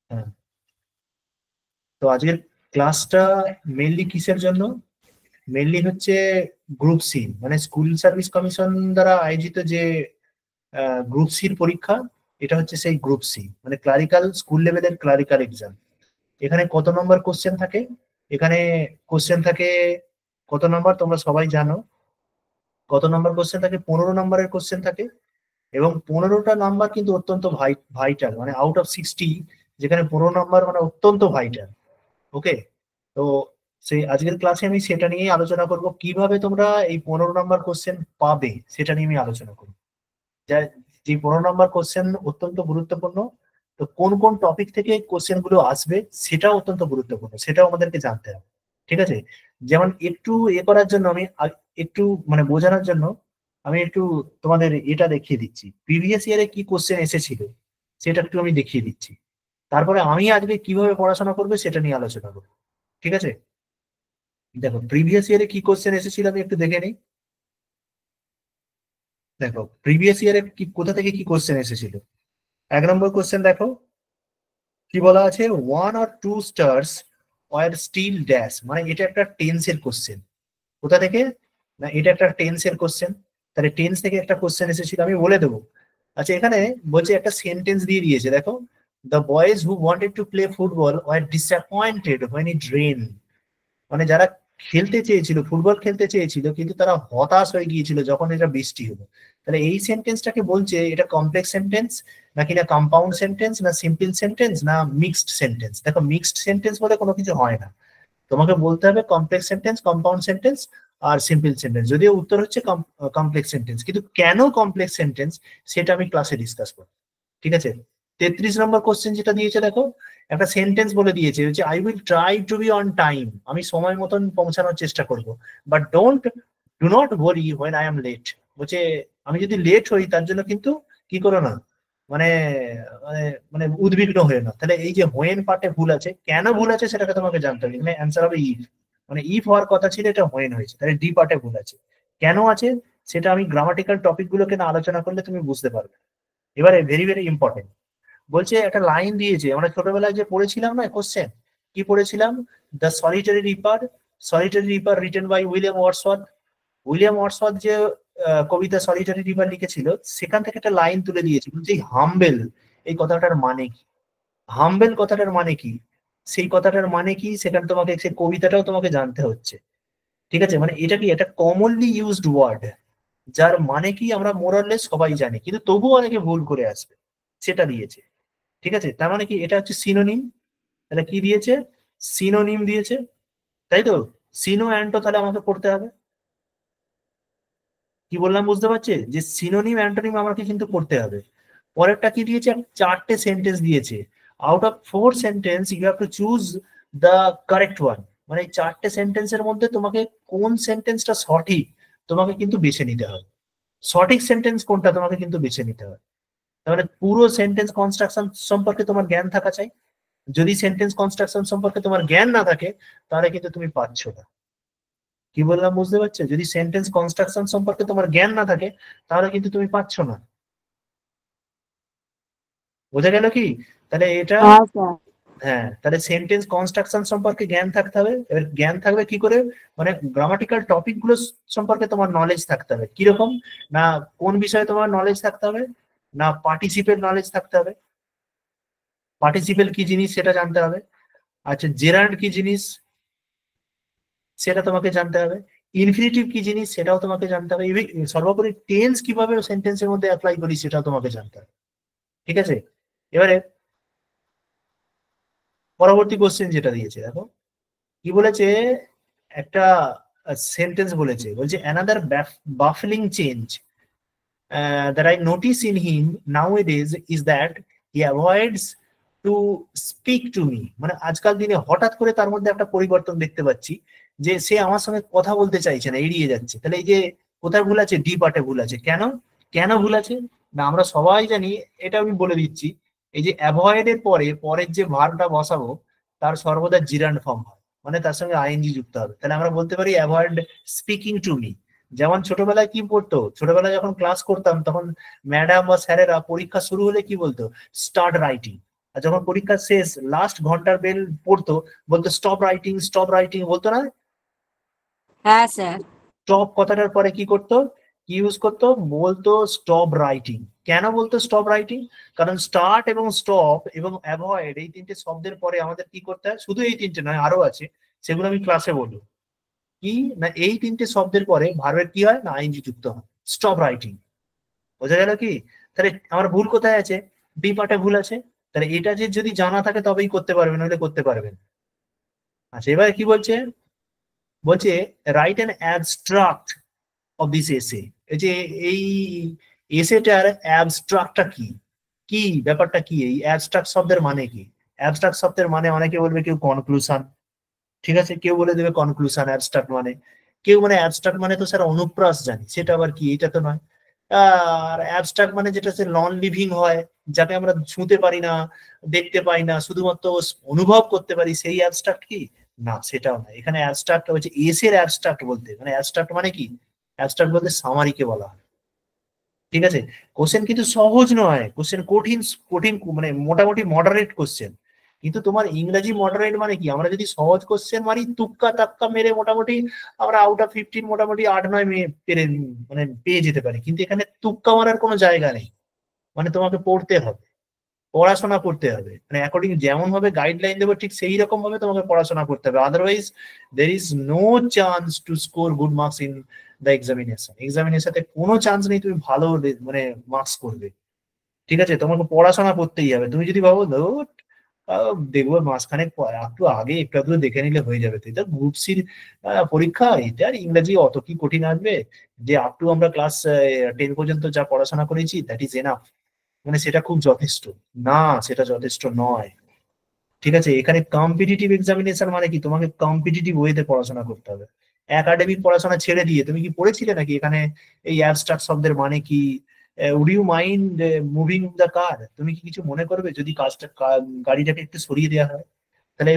হ্যাঁ, তো আজকের ক্লাসটা মেইনলি কিসের জন্য? মেইনলি হচ্ছে গ্রুপ সি, মানে স্কুল সার্ভিস কমিশন দ্বারা আয়োজিত যে গ্রুপ সির পরীক্ষা, এটা হচ্ছে সেই গ্রুপ সি, মানে ক্লারিক্যাল, স্কুল লেভেলের ক্লারিক্যাল এক্সাম। এখানে কত নম্বর কোশ্চেন থাকে? এখানে কোশ্চেন থাকে কত নম্বর তোমরা সবাই জানো। কত নম্বর কোশ্চেন থাকে? 15 নম্বরের কোশ্চেন থাকে। এবং 15টা নাম্বার কিন্তু অত্যন্ত ভাইটাল, মানে আউট অফ 60, যেখানে 15 নম্বর মানে অত্যন্ত ভাইটাল। ওকে, তো সেই আজকের ক্লাসে আমি সেটা নিয়েই আলোচনা করব, কিভাবে তোমরা এই 15 নম্বর কোশ্চেন পাবে সেটা নিয়ে আমি আলোচনা করব। যা যে 15 নম্বর কোশ্চেন অত্যন্ত গুরুত্বপূর্ণ, তো কোন কোন টপিক থেকে কোশ্চেন গুলো আসবে সেটাও অত্যন্ত গুরুত্বপূর্ণ, সেটাও আমাদেরকে জানতে হবে। ঠিক আছে, যেমন একটু করার জন্য আমি একটু মানে বোঝানোর জন্য আমি একটু তোমাদের এটা দেখিয়ে দিচ্ছি, প্রিভিয়াস ইয়ারে কি কোশ্চেন এসেছিল সেটা একটু আমি দেখিয়ে দিচ্ছি। তারপরে আমি আজকে কিভাবে পড়াশোনা করবে সেটা নিয়ে আলোচনা করবো। ঠিক আছে, দেখো প্রিভিয়াস ইয়ারে কি কোশ্চেন এসেছিল আমি একটু দেখে নিই। দেখো প্রিভিয়াস ইয়ারে কি, কোথা থেকে কি কোশ্চেন এসেছিল। 1 নম্বর কোশ্চেন দেখো, কি বলা আছে, 1 or 2 stars were still dash, মানে এটা একটা টেন্সের কোশ্চেন। কোথা থেকে? না, এটা একটা টেন্সের কোশ্চেন। তাহলে টেন্স থেকে একটা কোশ্চেন এসেছিল, আমি বলে দেবো। আচ্ছা, এখানে বলছে একটা সেন্টেন্স দিয়ে দিয়েছে, দেখো, the boys who wanted to play football were disappointed when it rain, মানে যারা খেলতে চেয়েছিল, ফুটবল খেলতে চেয়েছিল, কিন্তু তারা হতাশ হয়ে গিয়েছিল যখন এটা বৃষ্টি হলো। তাহলে এই সেন্টেন্সটাকে বলছে এটা কমপ্লেক্স সেন্টেন্স, নাকি না কম্পাউন্ড সেন্টেন্স, না সিম্পল সেন্টেন্স, না মিক্সড সেন্টেন্স। দেখো মিক্সড সেন্টেন্স বলে কোনো কিছু হয় না, তোমাকে বলতে হবে কমপ্লেক্স সেন্টেন্স, কম্পাউন্ড সেন্টেন্স আর সিম্পল সেন্টেন্স। যদিও উত্তর হচ্ছে কমপ্লেক্স সেন্টেন্স, কিন্তু কেন কমপ্লেক্স সেন্টেন্স সেটা আমি ক্লাসে ডিসকাস করবো। ঠিক আছে, 33 নম্বর কোশ্চেন যেটা দিয়েছে, দেখো একটা সেন্টেন্স বলে দিয়েছে, হচ্ছে I will try to be on time, আমি সময় মতন পৌঁছানোর চেষ্টা করব, but do not worry when I am late. বলছে আমি যদি লেট হই তার জন্য কিন্তু কি করো না, মানে মানে মানে উদ্বিগ্ন হয়ে না। তাহলে এই যে হোয়েন পার্টে ভুল আছে, কেন ভুল আছে সেটাকে তোমাকে জানতে হবে। এখানে অ্যান্সার হবে ইফ, মানে ইফ হওয়ার কথা ছিল, এটা হোয়েন হয়েছে, তাহলে ডি পার্টে ভুল আছে। কেন আছে সেটা আমি গ্রামাটিক্যাল টপিক গুলোকে না আলোচনা করলে তুমি বুঝতে পারবে। এবারে ভেরি ভেরি ইম্পর্টেন্ট, বলছে একটা লাইন দিয়েছে, আমরা ছোটবেলায় যে পড়েছিলাম না কোশ্চেন, কি পড়েছিলাম, the solitary reaper, solitary reaper written by William Wordsworth. William Wordsworth যে কবিতা সলিটারি রিপার লিখেছিল, সেখান থেকে একটা লাইন তুলে দিয়েছে, বলছে হাম্বেল এই কথাটার মানে কি। হাম্বেল কথাটার মানে কি, সেই কথাটার মানে কি, সেখানে তোমাকে সেই কবিতাটাও তোমাকে জানতে হচ্ছে। ঠিক আছে, মানে এটা কি, এটা কমনলি ইউজড ওয়ার্ড, যার মানে কি আমরা মোরাললেস সবাই জানি, কিন্তু তবুও অনেকে ভুল করে আসবে, সেটা দিয়েছে। ঠিক আছে, তার মানে কি, এটা হচ্ছে সিনোনিম। তাহলে কি দিয়েছে, সিনোনিম দিয়েছে, তাই তো। সিনো অ্যান্টো তাহলে আমাকে পড়তে হবে। কি বললাম বুঝতে পারছে, যে সিনোনিম অ্যান্টোনিম আমাকে কিন্তু পড়তে হবে। পরেরটা কি দিয়েছে, 4টে সেন্টেন্স দিয়েছে, out of 4 sentence you have to choose the correct one, মানে এই 4টে সেন্টেন্সের মধ্যে তোমাকে কোন সেন্টেন্সটা সঠিক তোমাকে কিন্তু বেছে নিতে হবে। সঠিক সেন্টেন্স কোনটা তোমাকে কিন্তু বেছে নিতে হবে। তাহলে পুরো সেন্টেন্স কনস্ট্রাকশন সম্পর্কে তোমার জ্ঞান থাকা চাই। যদি সেন্টেন্স কনস্ট্রাকশন সম্পর্কে তোমার জ্ঞান না থাকে, তাহলে কিন্তু তুমি পাচ্ছ না। কি বললাম বুঝতে পারছো, যদি সেন্টেন্স কনস্ট্রাকশন সম্পর্কে তোমার জ্ঞান না থাকে, তাহলে কিন্তু তুমি পাচ্ছ না। বোঝা গেল কি? তাহলে এটা, হ্যাঁ স্যার। হ্যাঁ, তাহলে সেন্টেন্স কনস্ট্রাকশন সম্পর্কে জ্ঞান থাকতে হবে। এবার জ্ঞান থাকবে কি করে, মানে গ্রামাটিক্যাল টপিক গুলো সম্পর্কে তোমার নলেজ থাকতে হবে। কিরকম না, কোন বিষয়ে তোমার নলেজ থাকতে হবে, না পার্টিসিপেল নলেজ থাকতে হবে, পার্টিসিপেল কি জিনিস সেটা জানতে হবে। আচ্ছা, জেরান্ড কি জিনিস সেটা তোমাকে জানতে হবে। ইনফিনিটিভ কি জিনিস সেটাও তোমাকে জানতে হবে। সর্বোপরি টেন্স কিভাবে সেন্টেন্সের মধ্যে অ্যাপ্লাই করি সেটাও তোমাকে জানতে হবে। ঠিক আছে, এবারে পরবর্তী কোশ্চেন যেটা দিয়েছে, দেখো কি বলেছে, একটা সেন্টেন্স বলেছে, বলছে another baffling change that I notice in him nowadays is that he avoids to speak to me, মানে আজকাল দিনে হঠাৎ করে তার মধ্যে একটা পরিবর্তন দেখতে পাচ্ছি, যে সে আমার সঙ্গে কথা বলতে চাইছে না, এড়িয়ে যাচ্ছে। তাহলে এই যে কোথায় ভুল আছে, ডি পার্টে ভুল আছে। কেন, কেন ভুল আছে, না আমরা সবাই জানি, এটা আমি বলে দিচ্ছি, এই যে অ্যাভয়েড এর পরে পরের যে ভার্বটা বসাবো, তার সর্বদা জিরান্ড ফর্ম হয়, মানে তার সঙ্গে আইএনজি যুক্ত হবে। তাহলে আমরা বলতে পারি অ্যাভয়েড স্পিকিং টু মি। যেমন ছোটবেলায় কি পড়তো, ছোটবেলায় যখন ক্লাস করতাম তখন ম্যাডাম বা স্যারেরা পরীক্ষা শুরু হলে কি বলতো, স্টার্ট রাইটিং। আর যখন পরীক্ষা শেষ লাস্ট ঘন্টার বেল পড়তো, বলতো স্টপ রাইটিং বলতো না? হ্যাঁ স্যার। স্টপ কথাটার পরে কি করতো, কি ইউজ করতো, বলতো স্টপ রাইটিং। কেন বলতো স্টপ রাইটিং? কারণ স্টার্ট এবং স্টপ এবং অ্যাভয়েড এই তিনটে শব্দের পরে আমাদের কি করতে হয়, শুধু এই তিনটে নয় আরো আছে, সেগুলো আমি ক্লাসে বলবো। কি না, এই তিনটে শব্দের পরে ভার্বের কি হয় না আইএনজি যুক্ত হয়, স্টপ রাইটিং। বোঝা গেল কি? তাহলে আমার ভুল কোথায় আছে? বি পার্টে ভুল আছে। তাহলে এটা যে যদি জানা থাকে তবেই করতে পারবেন, নইলে করতে পারবেন। আচ্ছা এবার কি বলছে, বলছে write an abstract of this এসে। এই যে এই এসেটার অ্যাবস্ট্রাক্টটা কি, কি ব্যাপারটা কি, এই অ্যাবস্ট্রাক্ট শব্দের মানে কি? অ্যাবস্ট্রাক্ট শব্দের মানে অনেকে বলবে কেউ কনক্লুশন, ঠিক আছে, কেউ বলে দেবে কনক্লুশন অ্যাবস্ট্রাক্ট মানে, কেউ মানে অ্যাবস্ট্রাক্ট মানে তো স্যার অনুপ্রাস জানি, সেটা আবার কি, এটা তো নয়। আর অ্যাবস্ট্রাক্ট মানে যেটা সে নন লিভিং হয়, যাকে আমরা ছুঁতে পারি না, দেখতে পাই না, শুধুমাত্র অনুভব করতে পারি, সেই অ্যাবস্ট্রাক্ট কি? না সেটাও না। এখানে অ্যাবস্ট্রাক্ট হচ্ছে এস এর অ্যাবস্ট্রাক্ট বলতে, মানে অ্যাবস্ট্রাক্ট মানে কি, অ্যাবস্ট্রাক্ট বলতে সামারিকে বলা হয়। ঠিক আছে, কোশ্চেন কিন্তু সহজ নয়, কোশ্চেন কঠিন, কঠিন মানে মোটামুটি মডারেট কোশ্চেন। কিন্তু তোমার ইংরেজি মডারেট মানে কি, আমরা যদি সহজ কোশ্চেন মারি তুক্কা তাক্কা মেরে মোটামুটি আমরা আউট অফ 15 মোটামুটি 8-9 পেরে মানে পেয়ে যেতে পারি। কিন্তু এখানে তুক্কা মারার কোনো জায়গা নেই, মানে তোমাকে পড়তে হবে, পড়াশোনা করতে হবে, মানে অ্যাকর্ডিং যেমন ভাবে গাইডলাইন দেবো ঠিক সেই রকম ভাবে তোমাকে পড়াশোনা করতে হবে। Otherwise there is no chance to score good marks in the examination. এক্সামিনেশনে কোনো চান্স নেই তুমি ভালো মানে মার্কস করবে। ঠিক আছে, তোমাকে পড়াশোনা করতেই হবে। তুমি যদি ভাবো ধর দেখবো মাঝখানে একটু আগে একটু আধটু দেখে নিলে হয়ে যাবে, তো এটা গ্রুপ সির পরীক্ষা, এটা আর ইংরেজি অত কি কঠিন আসবে, যে আপ টু আমরা ক্লাস 10 পর্যন্ত যা পড়াশোনা করেছি দ্যাট ইজ এনাফ, মানে সেটা খুব যথেষ্ট। না, সেটা যথেষ্ট নয়। ঠিক আছে, এখানে কম্পিটিটিভ এক্সামিনেশন মানে কি, তোমাকে কম্পিটিটিভ ওয়েতে পড়াশোনা করতে হবে। একাডেমিক পড়াশোনা ছেড়ে দিয়ে তুমি কি পড়েছিলে নাকি এখানে এই অ্যাবস্ট্রাক্ট শব্দের মানে কি, would you mind moving the car, তুমি কি কিছু মনে করবে যদি গাড়িটাকে একটু সরিয়ে দেওয়া হয়? তাহলে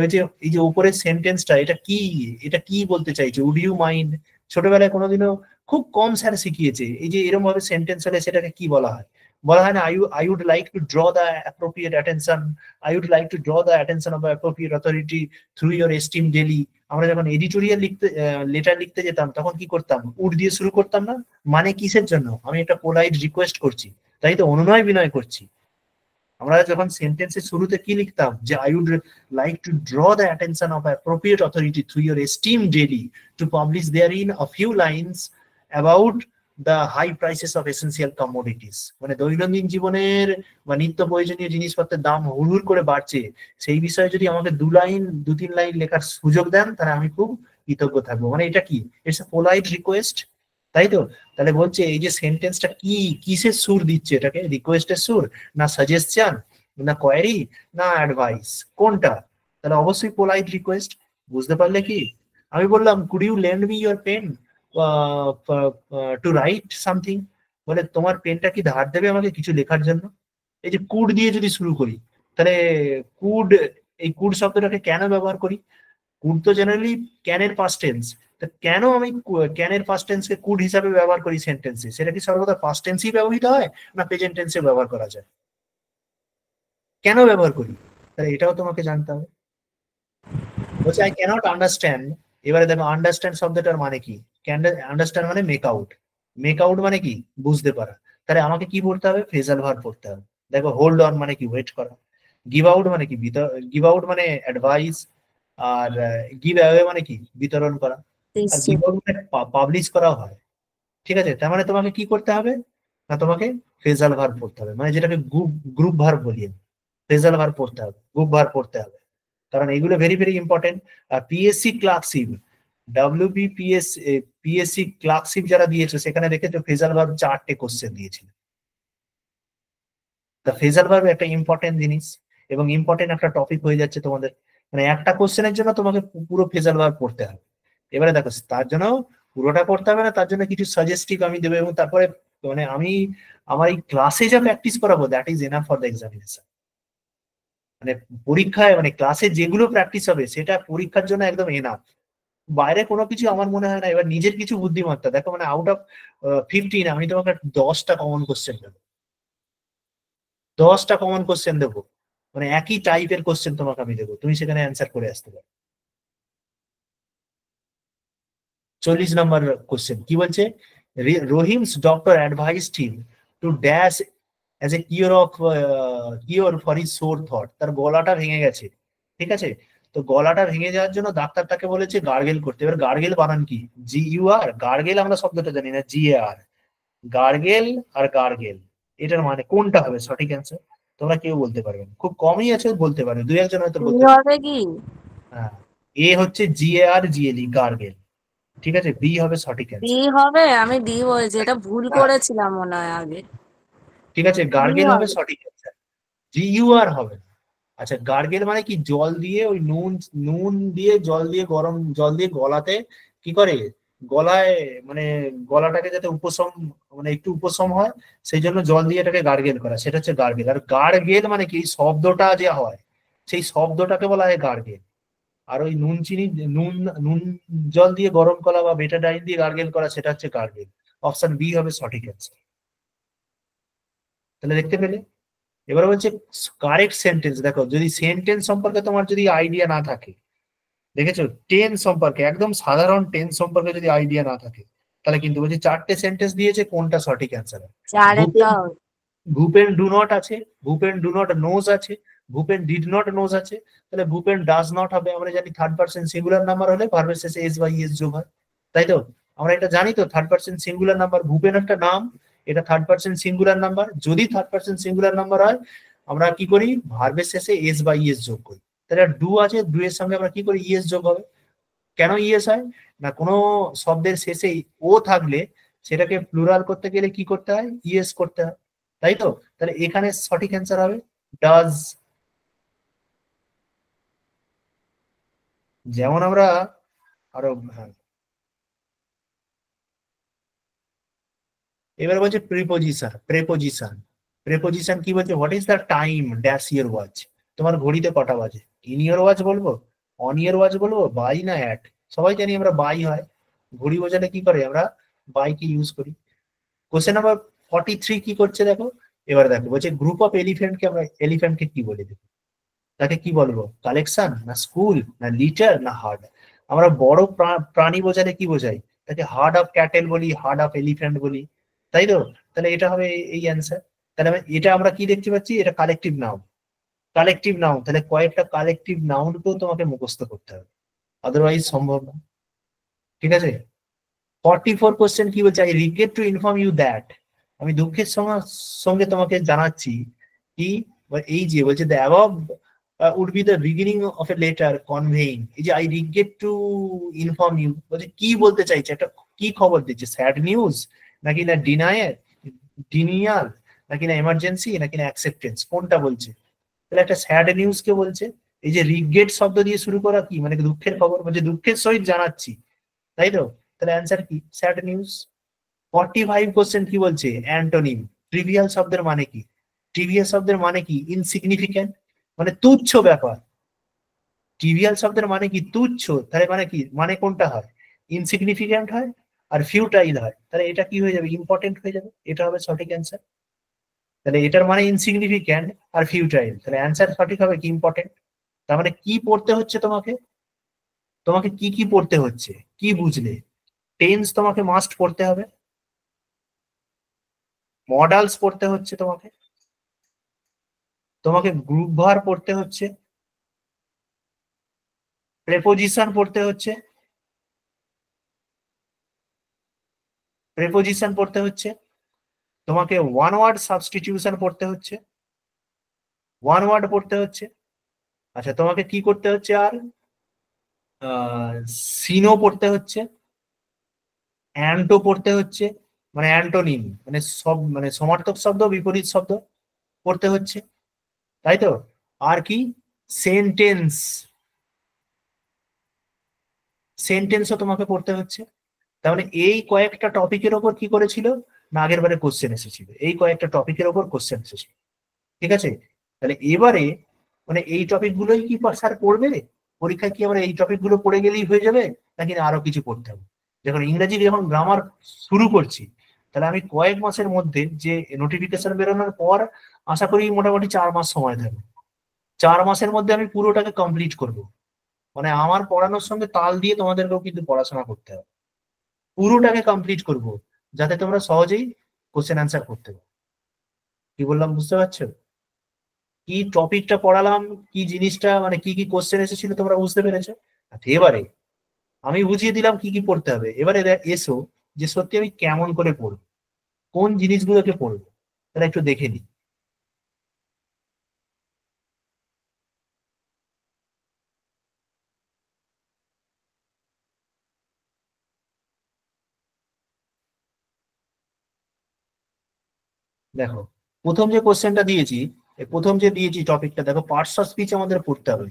এই যে উপরের সেন্টেন্সটা এটা কি, এটা কি বলতে চাইছে, উড ইউ মাইন্ড? ছোটবেলায় কোনোদিনও খুব কম স্যার শিখিয়েছে, এই যে এরকম ভাবে সেন্টেন্স হলে সেটাকে কি বলা হয়? বলা হয় না I would like to draw the appropriate attention, I would like to draw the attention of appropriate authority through your esteem daily. আমরা যখন এডিটোরিয়াল লিখতে লেটার লিখতে যেতাম তখন কি করতাম, উড দিয়ে শুরু করতাম না? মানে কিসের জন্য, আমি একটা পোলাইট রিকোয়েস্ট করছি, তাই তো, অনুনয় বিনয় করছি। আমরা যখন সেন্টেন্সের শুরুতে কি লিখতাম, যে I would like to draw the attention of appropriate authority through your esteem daily to publish there in a few lines about the high prices of essential commodities. মানে দৈনন্দিন জীবনের বা নিত্য প্রয়োজনীয় জিনিসপত্রের দাম হুড় করে বাড়ছে, সেই বিষয়ে যদি আমাকে 2-3 লাইন লেখার সুযোগ দেন তাহলে আমি খুব কৃতজ্ঞ থাকবো। মানে এটা কি, ইটস এ পোলাইট রিকোয়েস্ট, তাই তো? তাহলে বলছে এই যে সেন্টেন্সটা কি, কিসের সুর দিচ্ছে এটাকে, রিকোয়েস্টের সুর, না সাজেশন, না কোয়েরি, না অ্যাডভাইস, কোনটা? তাহলে অবশ্যই পোলাইট রিকোয়েস্ট। বুঝতে পারলে কি? আমি বললাম could you lend me your pen to write something, বলে তোমার পেনটা কি ধার দেবে আমাকে কিছু লেখার জন্য? এই যে কুড দিয়ে যদি শুরু করি, তাহলে কুড, এই কুড শব্দটাকে কেন ব্যবহার করি? কুড তো জেনারেলি ক্যানের পাস্ট টেন্স, তা কেন আমি ক্যানের পাস্ট টেন্সকে কুড হিসাবে ব্যবহার করি সেন্টেন্সে? সেটা কি সর্বদা পাস্ট টেন্সেই ব্যবহৃত হয় না প্রেজেন্ট টেন্সে ব্যবহার করা যায়? কেন ব্যবহার করি, তাহলে এটাও তোমাকে জানতে হবে। বলছে আই ক্যানট আন্ডারস্ট্যান্ড। এবারে দেখো আন্ডারস্ট্যান্ড শব্দটার মানে কি, আন্ডারস্ট্যান্ড মানে মেক আউট, মেক আউট মানে কি বুঝতে পারা। তাহলে আমাকে কি পড়তে হবে, ফ্রেজাল ভার্ব পড়তে হবে। দেখো হোল্ড অন মানে কি ওয়েট করা, গিভ আউট মানে কি, গিভ আউট মানে অ্যাডভাইস, আর গিভ অ্যাওয়ে মানে কি বিতরণ করা, আর গিভ আউট মানে পাবলিশ করা হয়। ঠিক আছে, তার মানে তোমাকে কি করতে হবে না, তোমাকে ফ্রেজাল ভার্ব পড়তে হবে, মানে যেটাকে গ্রুপ গ্রুপ ভার্ব বলি, ফ্রেজাল ভার্ব পড়তে হবে, গ্রুপ ভার্ব পড়তে হবে, কারণ এগুলো ভেরি ভেরি ইম্পর্টেন্ট। আর PSC clerkship, WBPS, PSC clerkship যারা দিয়েছে সেখানে দেখেছো ফ্রেজাল ভার্ব 4টে কোশ্চেন দিয়েছিল। তা ফ্রেজাল ভার্ব একটা ইম্পর্টেন্ট জিনিস এবং ইম্পর্টেন্ট একটা টপিক হয়ে যাচ্ছে তোমাদের, মানে একটা কোশ্চেনের জন্য তোমাকে পুরো ফ্রেজাল ভার্ব পড়তে হবে। এবারে দেখো তার জন্য পুরোটা করতে হবে না, তার জন্য কিছু সাজেস্টিভ আমি দেবো, এবং তারপরে মানে আমি আমার এই ক্লাসে যা প্র্যাকটিস করাবো that is enough for the examination. মানে পরীক্ষায় মানে ক্লাসে যেগুলো প্র্যাকটিস হবে সেটা পরীক্ষার জন্য একদম এনাফ, বাইরে কোনো কিছু আমার মনে হয় না। এবার নিজের কিছু বুদ্ধিমত্তা দেখো, মানে আউট অফ 15 আমি তোমাকে 10টা কমন কোশ্চেন দেবো, 10টা কমন কোশ্চেন দেবো। মানে একই টাইপের কোশ্চেন তোমাকে আমি দেবো, তুমি সেখানে অ্যান্সার করে আসতে পারো। 40 নম্বর কোশ্চেন কি বলছে, Rahim's doctor advised him to dash as a cure for his sore থট। তার গলাটা ভেঙে গেছে, ঠিক আছে, তো গলাটা ভেঙে যাওয়ার জন্য ডাক্তার তাকে বলেছে গার্গেল করতে। এবার গার্গেল বানান কি, GUR, গার্গেল আমরা শব্দটা জানি না, GAR, গার্গেল আর গার্গেল, এটার মানে কোনটা হবে সঠিক অ্যান্সার? তোমরা কেউ বলতে পারবে না, খুব কমই আছে বলতে পারবে, দুই একজন হয়তো কি বলতে পারবে। হবে কি? হ্যাঁ, এ হচ্ছে GARGLE, গার্গেল, ঠিক আছে, বি হবে সঠিক ডি অ্যান্সার। হবে, আমি ডি বলছি, এটা ভুল হ্যাঁ, করেছিলাম মনে হয় আগে। ঠিক আছে, ডি গার্গেল হবে হবে। সঠিক অ্যান্সার, GUR হবে না। আচ্ছা, গার্গেল মানে কি, জল দিয়ে ওই নুন, নুন দিয়ে জল দিয়ে গরম জল দিয়ে গলাতে কি করে, গলায় মানে গলাটাকে যাতে উপশম, মানে একটু উপশম হয়, সেই জন্য জল দিয়ে এটাকে গার্গেল করা, সেটা হচ্ছে গার্গেল। আর গার্গেল মানে কি, এই শব্দটা যে হয় সেই শব্দটাকে বলা হয় গার্গেল। আর ওই নুন চিনি, নুন নুন জল দিয়ে গরম করা বা বেটাডাইন দিয়ে গার্গেল করা, সেটা হচ্ছে গার্গেল। অপশন বি হবে সঠিক অ্যান্সার। তাহলে দেখতে পেলে। এবার বলছে কারেক্ট সেন্টেন্স। দেখো, যদি সেন্টেন্স সম্পর্কে তোমার যদি আইডিয়া না থাকে, দেখেছো, টেন্স সম্পর্কে, একদম সাধারণ টেন্স সম্পর্কে যদি আইডিয়া না থাকে, তাহলে কিন্তু বলছে চারটে সেন্টেন্স দিয়েছে, কোনটা সঠিক অ্যান্সার হবে। ভূপেন, চারেরটা হবে। ভূপেন ডু নট আছে, ভূপেন ডু নট নোজ আছে, ভূপেন ডিড নট নোজ আছে, তাহলে ভূপেন ডাজ নট হবে। আমরা জানি থার্ড পার্সন সিঙ্গুলার নাম্বার হলে ভার্বের শেষে এস বা ইএস যোগ হয়, তাই তো? আমরা এটা জানি তো, third person singular number, Bhupen একটা নাম, এটা থার্ড পার্সন সিঙ্গুলার নাম্বার। যদি থার্ড পার্সন সিঙ্গুলার নাম্বার হয়, আমরা কি করি, ভার্বের শেষে এস বা ইএস যোগ করি। তাহলে ডু আছে, ডু এর সঙ্গে আমরা কি করি, ইএস যোগ হবে। কেন ইএস হয় না, কোনো শব্দের শেষে ও থাকলে সেটাকে প্লুরাল করতে গেলে কি করতে হয়, ইএস করতে হয়, তাই তো? তাহলে এখানে সঠিক অ্যান্সার হবে ডাজ। যেমন আমরা আরো, হ্যাঁ, এবার বলছে প্রিপোজিশন, প্রেপোজিশন। প্রেপোজিশন কি বলছে, what is the time dash year watch. তোমার ঘড়িতে কটা বাজে, ইন ইয়ার ওয়াচ বলবো, অন ইয়ার ওয়াচ বলবো, বাই না অ্যাট? সবাই জানি আমরা বাই হয়, ঘড়ি বোঝালে কি করে আমরা বাইকে ইউজ করি। কোশ্চেন নাম্বার 43 কি করছে দেখো। এবার দেখো, বলছে গ্রুপ অফ এলিফ্যান্টকে আমরা এলিফ্যান্টকে কি বলে দেবো, তাকে কি বলবো, কালেকশন না স্কুল না লিটার না হার্ড? আমরা বড় প্রাণী বোঝালে কি বোঝাই, তাকে হার্ড অফ ক্যাটেল বলি, হার্ড অফ এলিফ্যান্ট বলি, তাই তো? তাহলে এটা হবে এই অ্যান্সার। তাহলে এটা আমরা কি দেখতে পাচ্ছি, এটা কালেকটিভ নাউন, কালেকটিভ নাউন। তাহলে কয়েকটা কালেকটিভ নাউনকেও তোমাকে মুখস্থ করতে হবে, আদারওয়াইজ সম্ভব না, ঠিক আছে। 44 কোশ্চেন কি বলছে, I regret to inform you that. আমি দুঃখের সঙ্গে সঙ্গে তোমাকে জানাচ্ছি কি, এই যে বলছে the above would be the beginning of a letter conveying, এই যে I regret to inform you, বলছে কি বলতে চাইছে, একটা কি খবর দিচ্ছে, স্যাড নিউজ নাকি না ডিনায়ার, ডিনিয়াল, নাকি না এমার্জেন্সি, নাকি না অ্যাকসেপ্টেন্স, কোনটা বলছে? তাহলে একটা স্যাড নিউজ কে বলছে। এই যে রিগ্রেট শব্দ দিয়ে শুরু করা কি, মানে দুঃখের খবর, বলছে দুঃখের সহিত জানাচ্ছি, তাই তো? তাহলে অ্যান্সার কি, স্যাড নিউজ। 45 কোশ্চেন কি বলছে, অ্যান্টোনিম। ট্রিভিয়াল শব্দের মানে কি, ট্রিভিয়াল শব্দের মানে কি, ইনসিগনিফিক্যান্ট, মানে তুচ্ছ ব্যাপার। ট্রিভিয়াল শব্দের মানে কি, তুচ্ছ, তাহলে মানে কি, মানে কোনটা হয়, ইনসিগনিফিক্যান্ট হয় আর ফিউটাইল হয়, তাহলে এটা কি হয়ে যাবে, ইম্পর্টেন্ট হয়ে যাবে, এটা হবে সঠিক অ্যান্সার। তাহলে এটার মানে ইনসিগনিফিক্যান্ট আর ফিউটাইল, তাহলে অ্যান্সার সঠিক হবে কি, ইম্পর্টেন্ট। তার মানে কি পড়তে হচ্ছে তোমাকে, তোমাকে কি কি পড়তে হচ্ছে, কি বুঝলে? টেন্স তোমাকে মাস্ট পড়তে হবে, মডালস পড়তে হচ্ছে তোমাকে, তোমাকে গ্রুপ ভার পড়তে হচ্ছে, প্রেপোজিশন পড়তে হচ্ছে, প্রেপোজিশন পড়তে হচ্ছে, তোমাকে ওয়ান ওয়ার্ড সাবস্টিটিউশন পড়তে হচ্ছে, ওয়ান ওয়ার্ড পড়তে হচ্ছে। আচ্ছা, তোমাকে কি করতে হচ্ছে আর, সিনো পড়তে হচ্ছে, অ্যান্টো পড়তে হচ্ছে, মানে অ্যান্টোনিম, মানে সব মানে সমার্থক শব্দ বিপরীত শব্দ পড়তে হচ্ছে, তাই তো? আর কি, সেন্টেন্স, সেন্টেন্সও তোমাকে পড়তে হচ্ছে। তার মানে এই কয়েকটা টপিকের ওপর কি করেছিল না, আগের বারে কোশ্চেন এসেছিল, এই কয়েকটা টপিকের ওপর কোশ্চেন এসেছিল, ঠিক আছে। তাহলে এবারে মানে এই টপিক গুলোই কি স্যার পড়বে পরীক্ষায়, কি আমরা এই টপিক গুলো পড়ে গেলেই হয়ে যাবে, নাকি না আরো কিছু পড়তে হবে? যখন ইংরেজি যখন গ্রামার শুরু করছি, তাহলে আমি কয়েক মাসের মধ্যে, যে নোটিফিকেশন বেরোনোর পর আশা করি মোটামুটি 4 মাস সময় থাকবে, 4 মাসের মধ্যে আমি পুরোটাকে কমপ্লিট করব। মানে আমার পড়ানোর সঙ্গে তাল দিয়ে তোমাদেরকেও কিন্তু পড়াশোনা করতে হবে, পুরোটাকে কমপ্লিট করব, যাতে তোমরা সহজেই কোশ্চেন অ্যান্সার করতে পারো। কি বললাম বুঝতে পারছো? কি টপিকটা পড়ালাম, কি জিনিসটা, মানে কি কি কোশ্চেন এসেছিল তোমরা বুঝতে পেরেছো? আচ্ছা, এবারে আমি বুঝিয়ে দিলাম কি কি পড়তে হবে। এবারে এসো যে সত্যি আমি কেমন করে পড়বো, কোন জিনিসগুলোকে পড়বো, তাহলে একটু দেখে নিই। দেখো, প্রথম যে কোশ্চেনটা দিয়েছি, প্রথম যে দিয়েছি টপিকটা, দেখো পার্টস অফ স্পিচ আমাদের পড়তে হবে।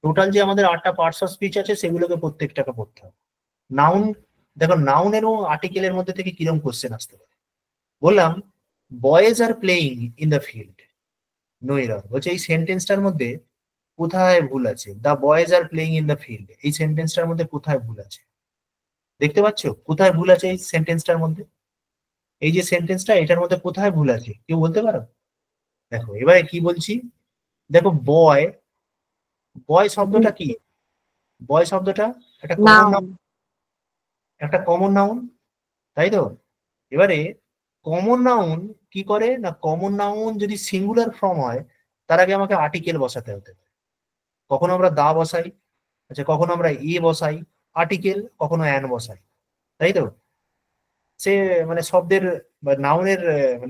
টোটাল যে আমাদের 8টা পার্টস অফ স্পিচ আছে সেগুলোকে প্রত্যেকটাকে পড়তে হবে। নাউন, দেখো নাউন এবং আর্টিকেলের মধ্যে থেকে কিরকম কোশ্চেন আসতে পারে। বললাম boys are playing in the field, no error. বলছে এই সেন্টেন্সটার মধ্যে কোথায় ভুল আছে? The boys are playing in the field, এই সেন্টেন্সটার মধ্যে কোথায় ভুল আছে? দেখতে পাচ্ছ কোথায় ভুল আছে এই সেন্টেন্সটার মধ্যে? এই যে সেন্টেন্সটা, এটার মধ্যে কোথায় ভুল আছে কেউ বলতে পারো? দেখো এবারে কি বলছি, দেখো বয়, বয় শব্দটা কি? বয় শব্দটা একটা কমন নাউন। নাউন, একটা কমন নাউন, তাই তো? এবারে কমন নাউন কি করে না, কমন নাউন যদি সিঙ্গুলার ফর্ম হয় তার আগে আমাকে আর্টিকেল বসাতে হতে পারে। কখনো আমরা দা বসাই, আচ্ছা কখনো আমরা এ বসাই আর্টিকেল, কখনো অ্যান বসাই, তাই তো? সে মানে শব্দের বা নাউনের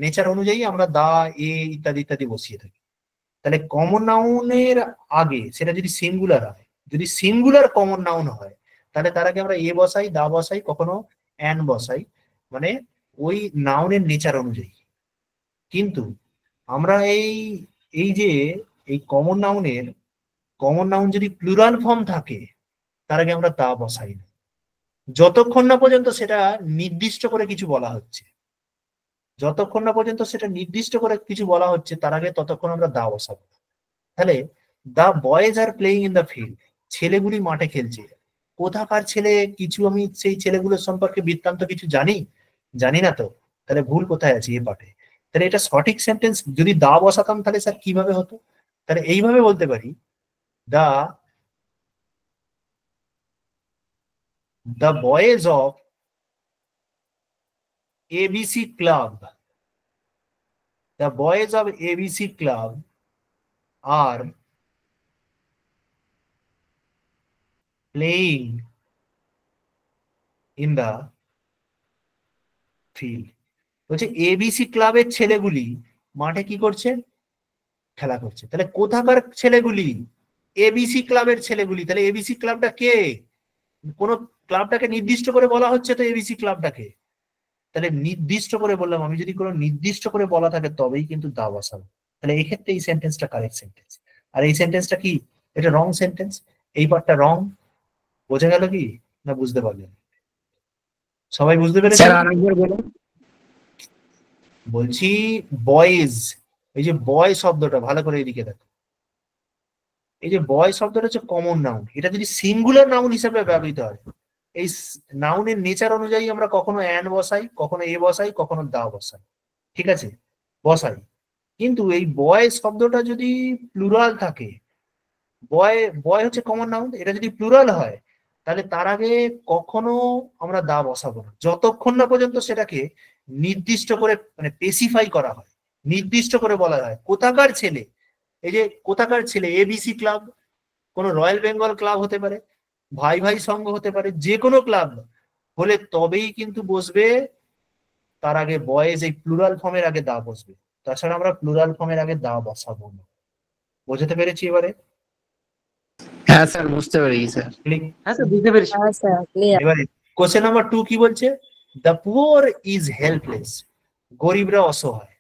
নেচার অনুযায়ী আমরা দা, এ ইত্যাদি ইত্যাদি বসিয়ে থাকি। তাহলে কমন নাউনের আগে সেটা যদি সিঙ্গুলার হয়, যদি সিঙ্গুলার কমন নাউন হয়, তাহলে তার আগে আমরা এ বসাই, দা বসাই, কখনো অ্যান বসাই, মানে ওই নাউনের নেচার অনুযায়ী। কিন্তু আমরা এই এই যে এই কমন নাউন যদি প্লুরাল ফর্ম থাকে, তার আগে আমরা দা বসাই না, যতক্ষণ না পর্যন্ত সেটা নির্দিষ্ট করে কিছু বলা হচ্ছে। যতক্ষণ না পর্যন্ত সেটা নির্দিষ্ট করে কিছু বলা হচ্ছে তার আগে ততক্ষণ আমরা দা বসাবো না। তাহলে the boys are playing in the field, ছেলেগুলি মাঠে খেলছে। কোথাকার ছেলে? কিছু আমি সেই ছেলেগুলোর সম্পর্কে বৃত্তান্ত কিছু জানি? জানি না তো। তাহলে ভুল কোথায় আছে এ পাঠে? তাহলে এটা সঠিক সেন্টেন্স যদি দা বসাতাম তাহলে স্যার কিভাবে হতো? তাহলে এইভাবে বলতে পারি, the the boys of ABC club, the boys of ABC club are playing in the field. বলছে এবিসি ক্লাবের ছেলেগুলি মাঠে কি করছে? খেলা করছে। তাহলে কোথাকার ছেলেগুলি? এবিসি ক্লাবের ছেলেগুলি। তাহলে এবিসি ক্লাবটা কে? কোন ক্লাবটাকে নির্দিষ্ট করে বলা হচ্ছে তো এবিসি ক্লাবটাকে। তাহলে নির্দিষ্ট করে বললাম, আমি যদি কোনো নির্দিষ্ট করে বলা থাকে তবেই কিন্তু দা বসাবো। তাহলে এই ক্ষেত্রে এই সেন্টেন্সটা কারেক্ট সেন্টেন্স। আর এই সেন্টেন্সটা কি? এটা রং সেন্টেন্স। এই পার্টটা রং। বোঝা গেল কি না বুঝতে পারলেন? সবাই বুঝতে পেরেছেন? স্যার আরেকবার বলুন। বলছি বয়েজ, এই যে বয় শব্দটা ভালো করে এদিকে দেখো, এই যে বয় শব্দটা হচ্ছে কমন নাউন। এটা যদি সিঙ্গুলার নাউন হিসেবে ব্যবহৃত হয়, এই নাউনের নেচার অনুযায়ী আমরা কখনো অ্যান বসাই, কখনো এ বসাই, কখনো দা বসাই, ঠিক আছে, বসাই। কিন্তু এই বয় শব্দটা যদি প্লুরাল থাকে, বয়, বয় হচ্ছে কমন নাউন, এটা যদি প্লুরাল হয় তাহলে তার আগে কখনো আমরা দা বসাবো না, যতক্ষণ না পর্যন্ত সেটাকে নির্দিষ্ট করে মানে স্পেসিফাই করা হয়, নির্দিষ্ট করে বলা হয় কোথাকার ছেলে। এই যে কোথাকার ছেলে, এবিসি ক্লাব, কোনো রয়্যাল বেঙ্গল ক্লাব হতে পারে, ভাই ভাই সংঘ হতে পারে, যে কোনো ক্লাব হলে তবেই কিন্তু বসবে, তার আগে বয়েজ, এই প্লুরাল ফর্মের আগে দা বসবে। তাছাড়া আমরা প্লুরাল ফর্মের আগে দা বসাবো না। বোঝাতে পেরেছি এবারে? হ্যাঁ স্যার বুঝতে পেরেছি স্যার। ক্লিক। হ্যাঁ স্যার বুঝতে পেরেছি। হ্যাঁ স্যার, ক্লিয়ার। এবারে কোশ্চেন নাম্বার 2 কি বলছে? দ্য পুয়ার ইজ হেল্পলেস, গরিবরা অসহায়।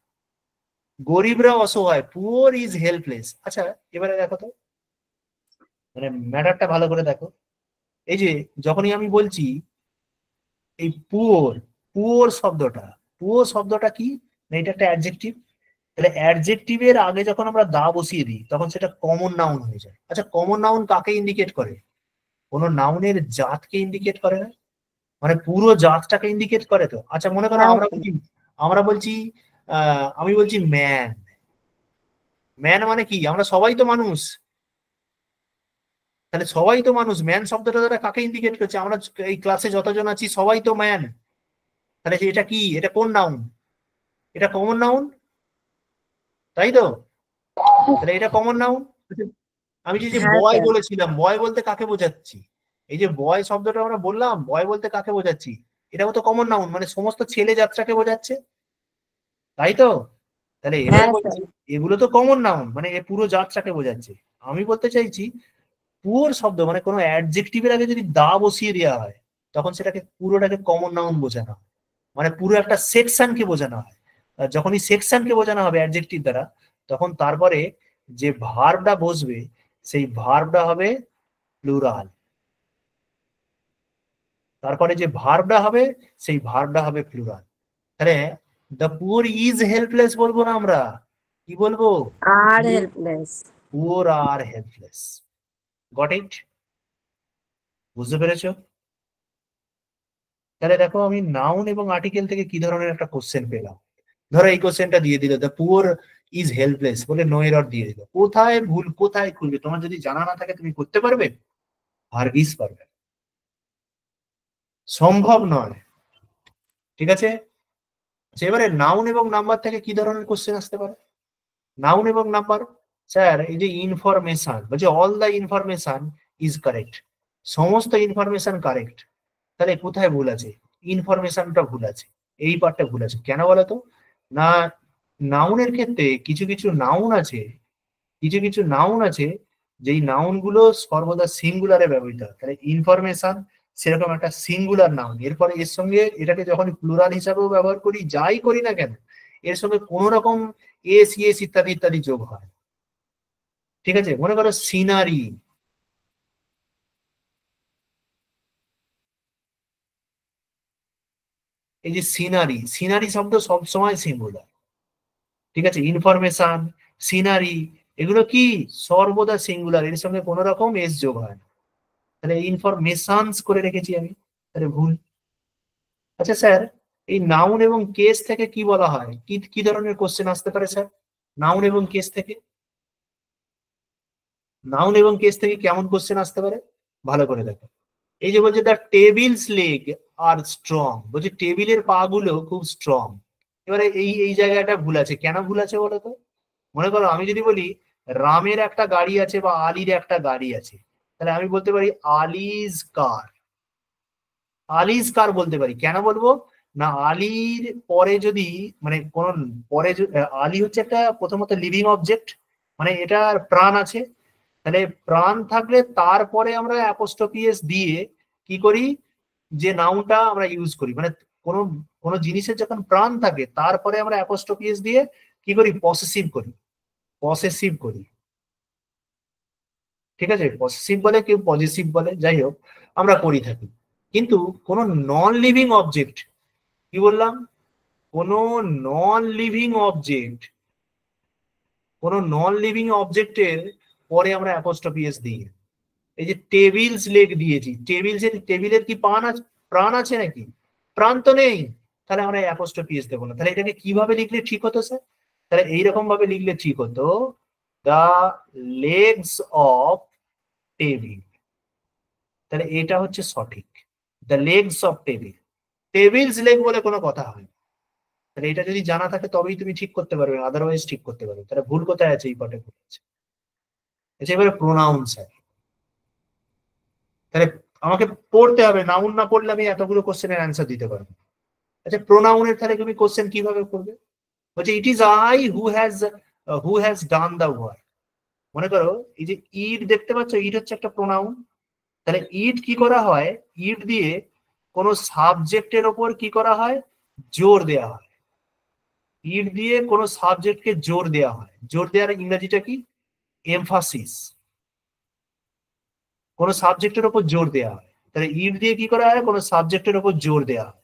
গরিবরা অসহায়, পুয়ার ইজ হেল্পলেস। আচ্ছা এবারে দেখো তো, মানে ম্যাটারটা ভালো করে দেখো। এই যে যখনই আমি বলছি এই পুয়ার, পুয়ার শব্দটা, পুয়ার শব্দটা কি না, এটা একটা অ্যাডজেক্টিভ। তাহলে অ্যাডজেক্টিভের আগে যখন আমরা দা বসিয়ে দিই তখন সেটা কমন নাউন হয়ে যায়। আচ্ছা কমন নাউন কাকে ইন্ডিকেট করে? কোন নাউনের জাতকে ইন্ডিকেট করে না, মানে পুরো জাতটাকে ইন্ডিকেট করে তো। আচ্ছা মনে করো হ্যাঁ, আমরা বলছি, আমি বলছি ম্যান, ম্যান মানে কি, আমরা সবাই তো মানুষ, তাহলে সবাই তো মানুষ, ম্যান শব্দটা দ্বারা কাকে ইন্ডিকেট করছে, আমরা এই ক্লাসে যতজন আছি সবাই তো ম্যান। তাহলে এটা কি, এটা কোন নাউন, এটা কমন নাউন, তাই তো? তাহলে এটা কমন নাউন। আমি যে হ্যাঁ বয় স্যার। বলেছিলাম, বয় বলতে কাকে বোঝাচ্ছি, এই যে বয় শব্দটা আমরা বললাম, বয় বলতে কাকে বোঝাচ্ছি, এটাও তো কমন নাউন, মানে সমস্ত ছেলে যাত্রাকে বোঝাচ্ছে, তাই তো? তাহলে এবারে হ্যাঁ বলছি স্যার। এগুলো তো কমন নাউন, মানে এ পুরো যাত্রাকে বোঝাচ্ছে। আমি বলতে চাইছি পুয়োর শব্দ মানে কোনো অ্যাডজেক্টিভের আগে যদি দা বসিয়ে দেওয়া হয় তখন সেটাকে পুরোটাকে কমন নাউন বোঝানো হয়, মানে পুরো একটা সেকশনকে বোঝানো হয়। আর যখনই সেকশনকে বোঝানো হবে অ্যাডজেক্টিভ দ্বারা, তখন তারপরে যে ভার্বটা বসবে সেই ভার্বটা হবে প্লুরাল, তারপরে যে ভার্বটা হবে সেই ভার্বটা হবে প্লুরাল। তাহলে দ্য পুয়ার ইজ হেল্পলেস বলবো না আমরা, কি বলবো? Are helpless. Poor are helpless. Got it? বুঝতে পেরেছো? তাহলে দেখো আমি নাউন এবং আর্টিকেল থেকে কি ধরনের একটা কোশ্চেন পেলাম। ধরো এই কোশ্চেনটা দিয়ে দিল দ্য পুয়ার ইজ হেল্পলেস বলে নো এরর দিয়ে দিল, কোথায় ভুল কোথায় খুলবে? তোমার যদি জানা না থাকে তুমি করতে পারবে? হারগিজ পারবে, সম্ভব নয়। ঠিক আছে, এবারে নাউন এবং নাম্বার থেকে কি ধরনের কোশ্চেন আসতে পারে? নাউন এবং নাম্বার, স্যার এই যে ইনফরমেশন বলছে all the information is correct, সমস্ত ইনফরমেশন কারেক্ট, তাহলে কোথায় ভুল আছে? ইনফরমেশনটা ভুল আছে, এই পার্টটা ভুল আছে। কেন বলতো না, নাউনের ক্ষেত্রে কিছু কিছু নাউন আছে, কিছু কিছু নাউন আছে যেই নাউন গুলো সর্বদা সিঙ্গুলারে ব্যবহৃত হয়, তাহলে ইনফরমেশন সেরকম একটা সিঙ্গুলার নাউন, এরপরে এর সঙ্গে এটাকে যখন প্লুরাল হিসাবেও ব্যবহার করি, যাই করি না কেন, এর সঙ্গে কোন রকম এস ইয়েস ইত্যাদি ইত্যাদি যোগ হয়। ঠিক আছে, মনে করো সিনারি, এই যে সিনারি, সিনারি শব্দ সবসময় সিঙ্গুলার। ঠিক আছে, ইনফরমেশন, সিনারি, এগুলো কি সর্বদা সিঙ্গুলার, এর সঙ্গে কোনো রকম এস যোগ হয় না, তাহলে ইনফরমেশনস করে রেখেছি আমি, তাহলে ভুল। আচ্ছা স্যার, এই নাউন এবং কেস থেকে কি বলা হয়, কি কি ধরনের কোশ্চেন আসতে পারে স্যার নাউন এবং কেস থেকে? নাউন এবং কেস থেকে কেমন কোশ্চেন আসতে পারে ভালো করে দেখো। এই যে বলছে the table's leg are strong, বলছে টেবিলের পা গুলো খুব স্ট্রং। এবারে এই এই জায়গাটা ভুল আছে, কেন ভুল আছে বলো তো? মনে করো আমি যদি বলি রামের একটা গাড়ি আছে বা আলীর একটা গাড়ি আছে, তাহলে আমি বলতে পারি আলিজ কার, আলিজ কার বলতে পারি। কেন বলবো না, আলীর পরে যদি মানে কোন পরে আলী হচ্ছে একটা প্রথমত লিভিং অবজেক্ট, মানে এটার প্রাণ আছে, তাহলে প্রাণ থাকলে তারপরে আমরা অ্যাপোস্ট্রোফি এস দিয়ে কি করি, যে নাউনটা আমরা ইউজ করি, মানে কোনো কোনো জিনিসের যখন প্রাণ থাকে তারপরে আমরা অ্যাপোস্ট্রোফি এস দিয়ে কি করি, পসেসিভ করি, পসেসিভ করি। ঠিক আছে, পসেসিভ বলে কেউ পজিটিভ বলে, যাই হোক আমরা করি থাকি। কিন্তু কোন নন লিভিং অবজেক্ট, কি বললাম, কোন নন লিভিং অবজেক্ট, কোন নন লিভিং অবজেক্টের পরে আমরা অ্যাপোস্ট্রোফি এস দিই। এই যে টেবিলস লেগ দিয়েছি, টেবিলের কি প্রাণ আছে নাকি? প্রাণ তো নেই, তাহলে আমরা অ্যাপোস্ট্রোফি এস দেবো না। তাহলে এটাকে কিভাবে লিখলে ঠিক হতো স্যার? তাহলে এইরকম ভাবে লিখলে ঠিক হতো, দা লেগস অফ টেবিল, তাহলে এটা হচ্ছে সঠিক, the legs of table, tables leg বলে কোনো কথা হয় না। তাহলে এটা যদি জানা থাকে তবেই তুমি ঠিক করতে পারবে, আদারওয়াইজ ঠিক করতে পারবে। তাহলে ভুল কোথায় আছে, এই পাটে ভুল আছে। আচ্ছা এবারে প্রোনাউন স্যার, তাহলে আমাকে পড়তে হবে, নাউন না পড়লে আমি এতগুলো কোশ্চেনের অ্যান্সার দিতে পারবো। আচ্ছা প্রোনাউনের তাহলে তুমি কোশ্চেন কিভাবে করবে? বলছে it is I who has done the work. মনে করো এই যে ইট দেখতে পাচ্ছ, ইট হচ্ছে একটা প্রোনাউন, তাহলে ইট কি করা হয়, ইট দিয়ে কোনো সাবজেক্টের ওপর কি করা হয়, জোর দেওয়া হয়, ইট দিয়ে কোনো সাবজেক্টকে জোর দেওয়া হয়, জোর দেওয়ার ইংরেজিটা কি, এমফাসিস, কোনো সাবজেক্টের ওপর জোর দেওয়া হয়, তাহলে ইট দিয়ে কি করা হয়, কোনো সাবজেক্টের ওপর জোর দেওয়া হয়।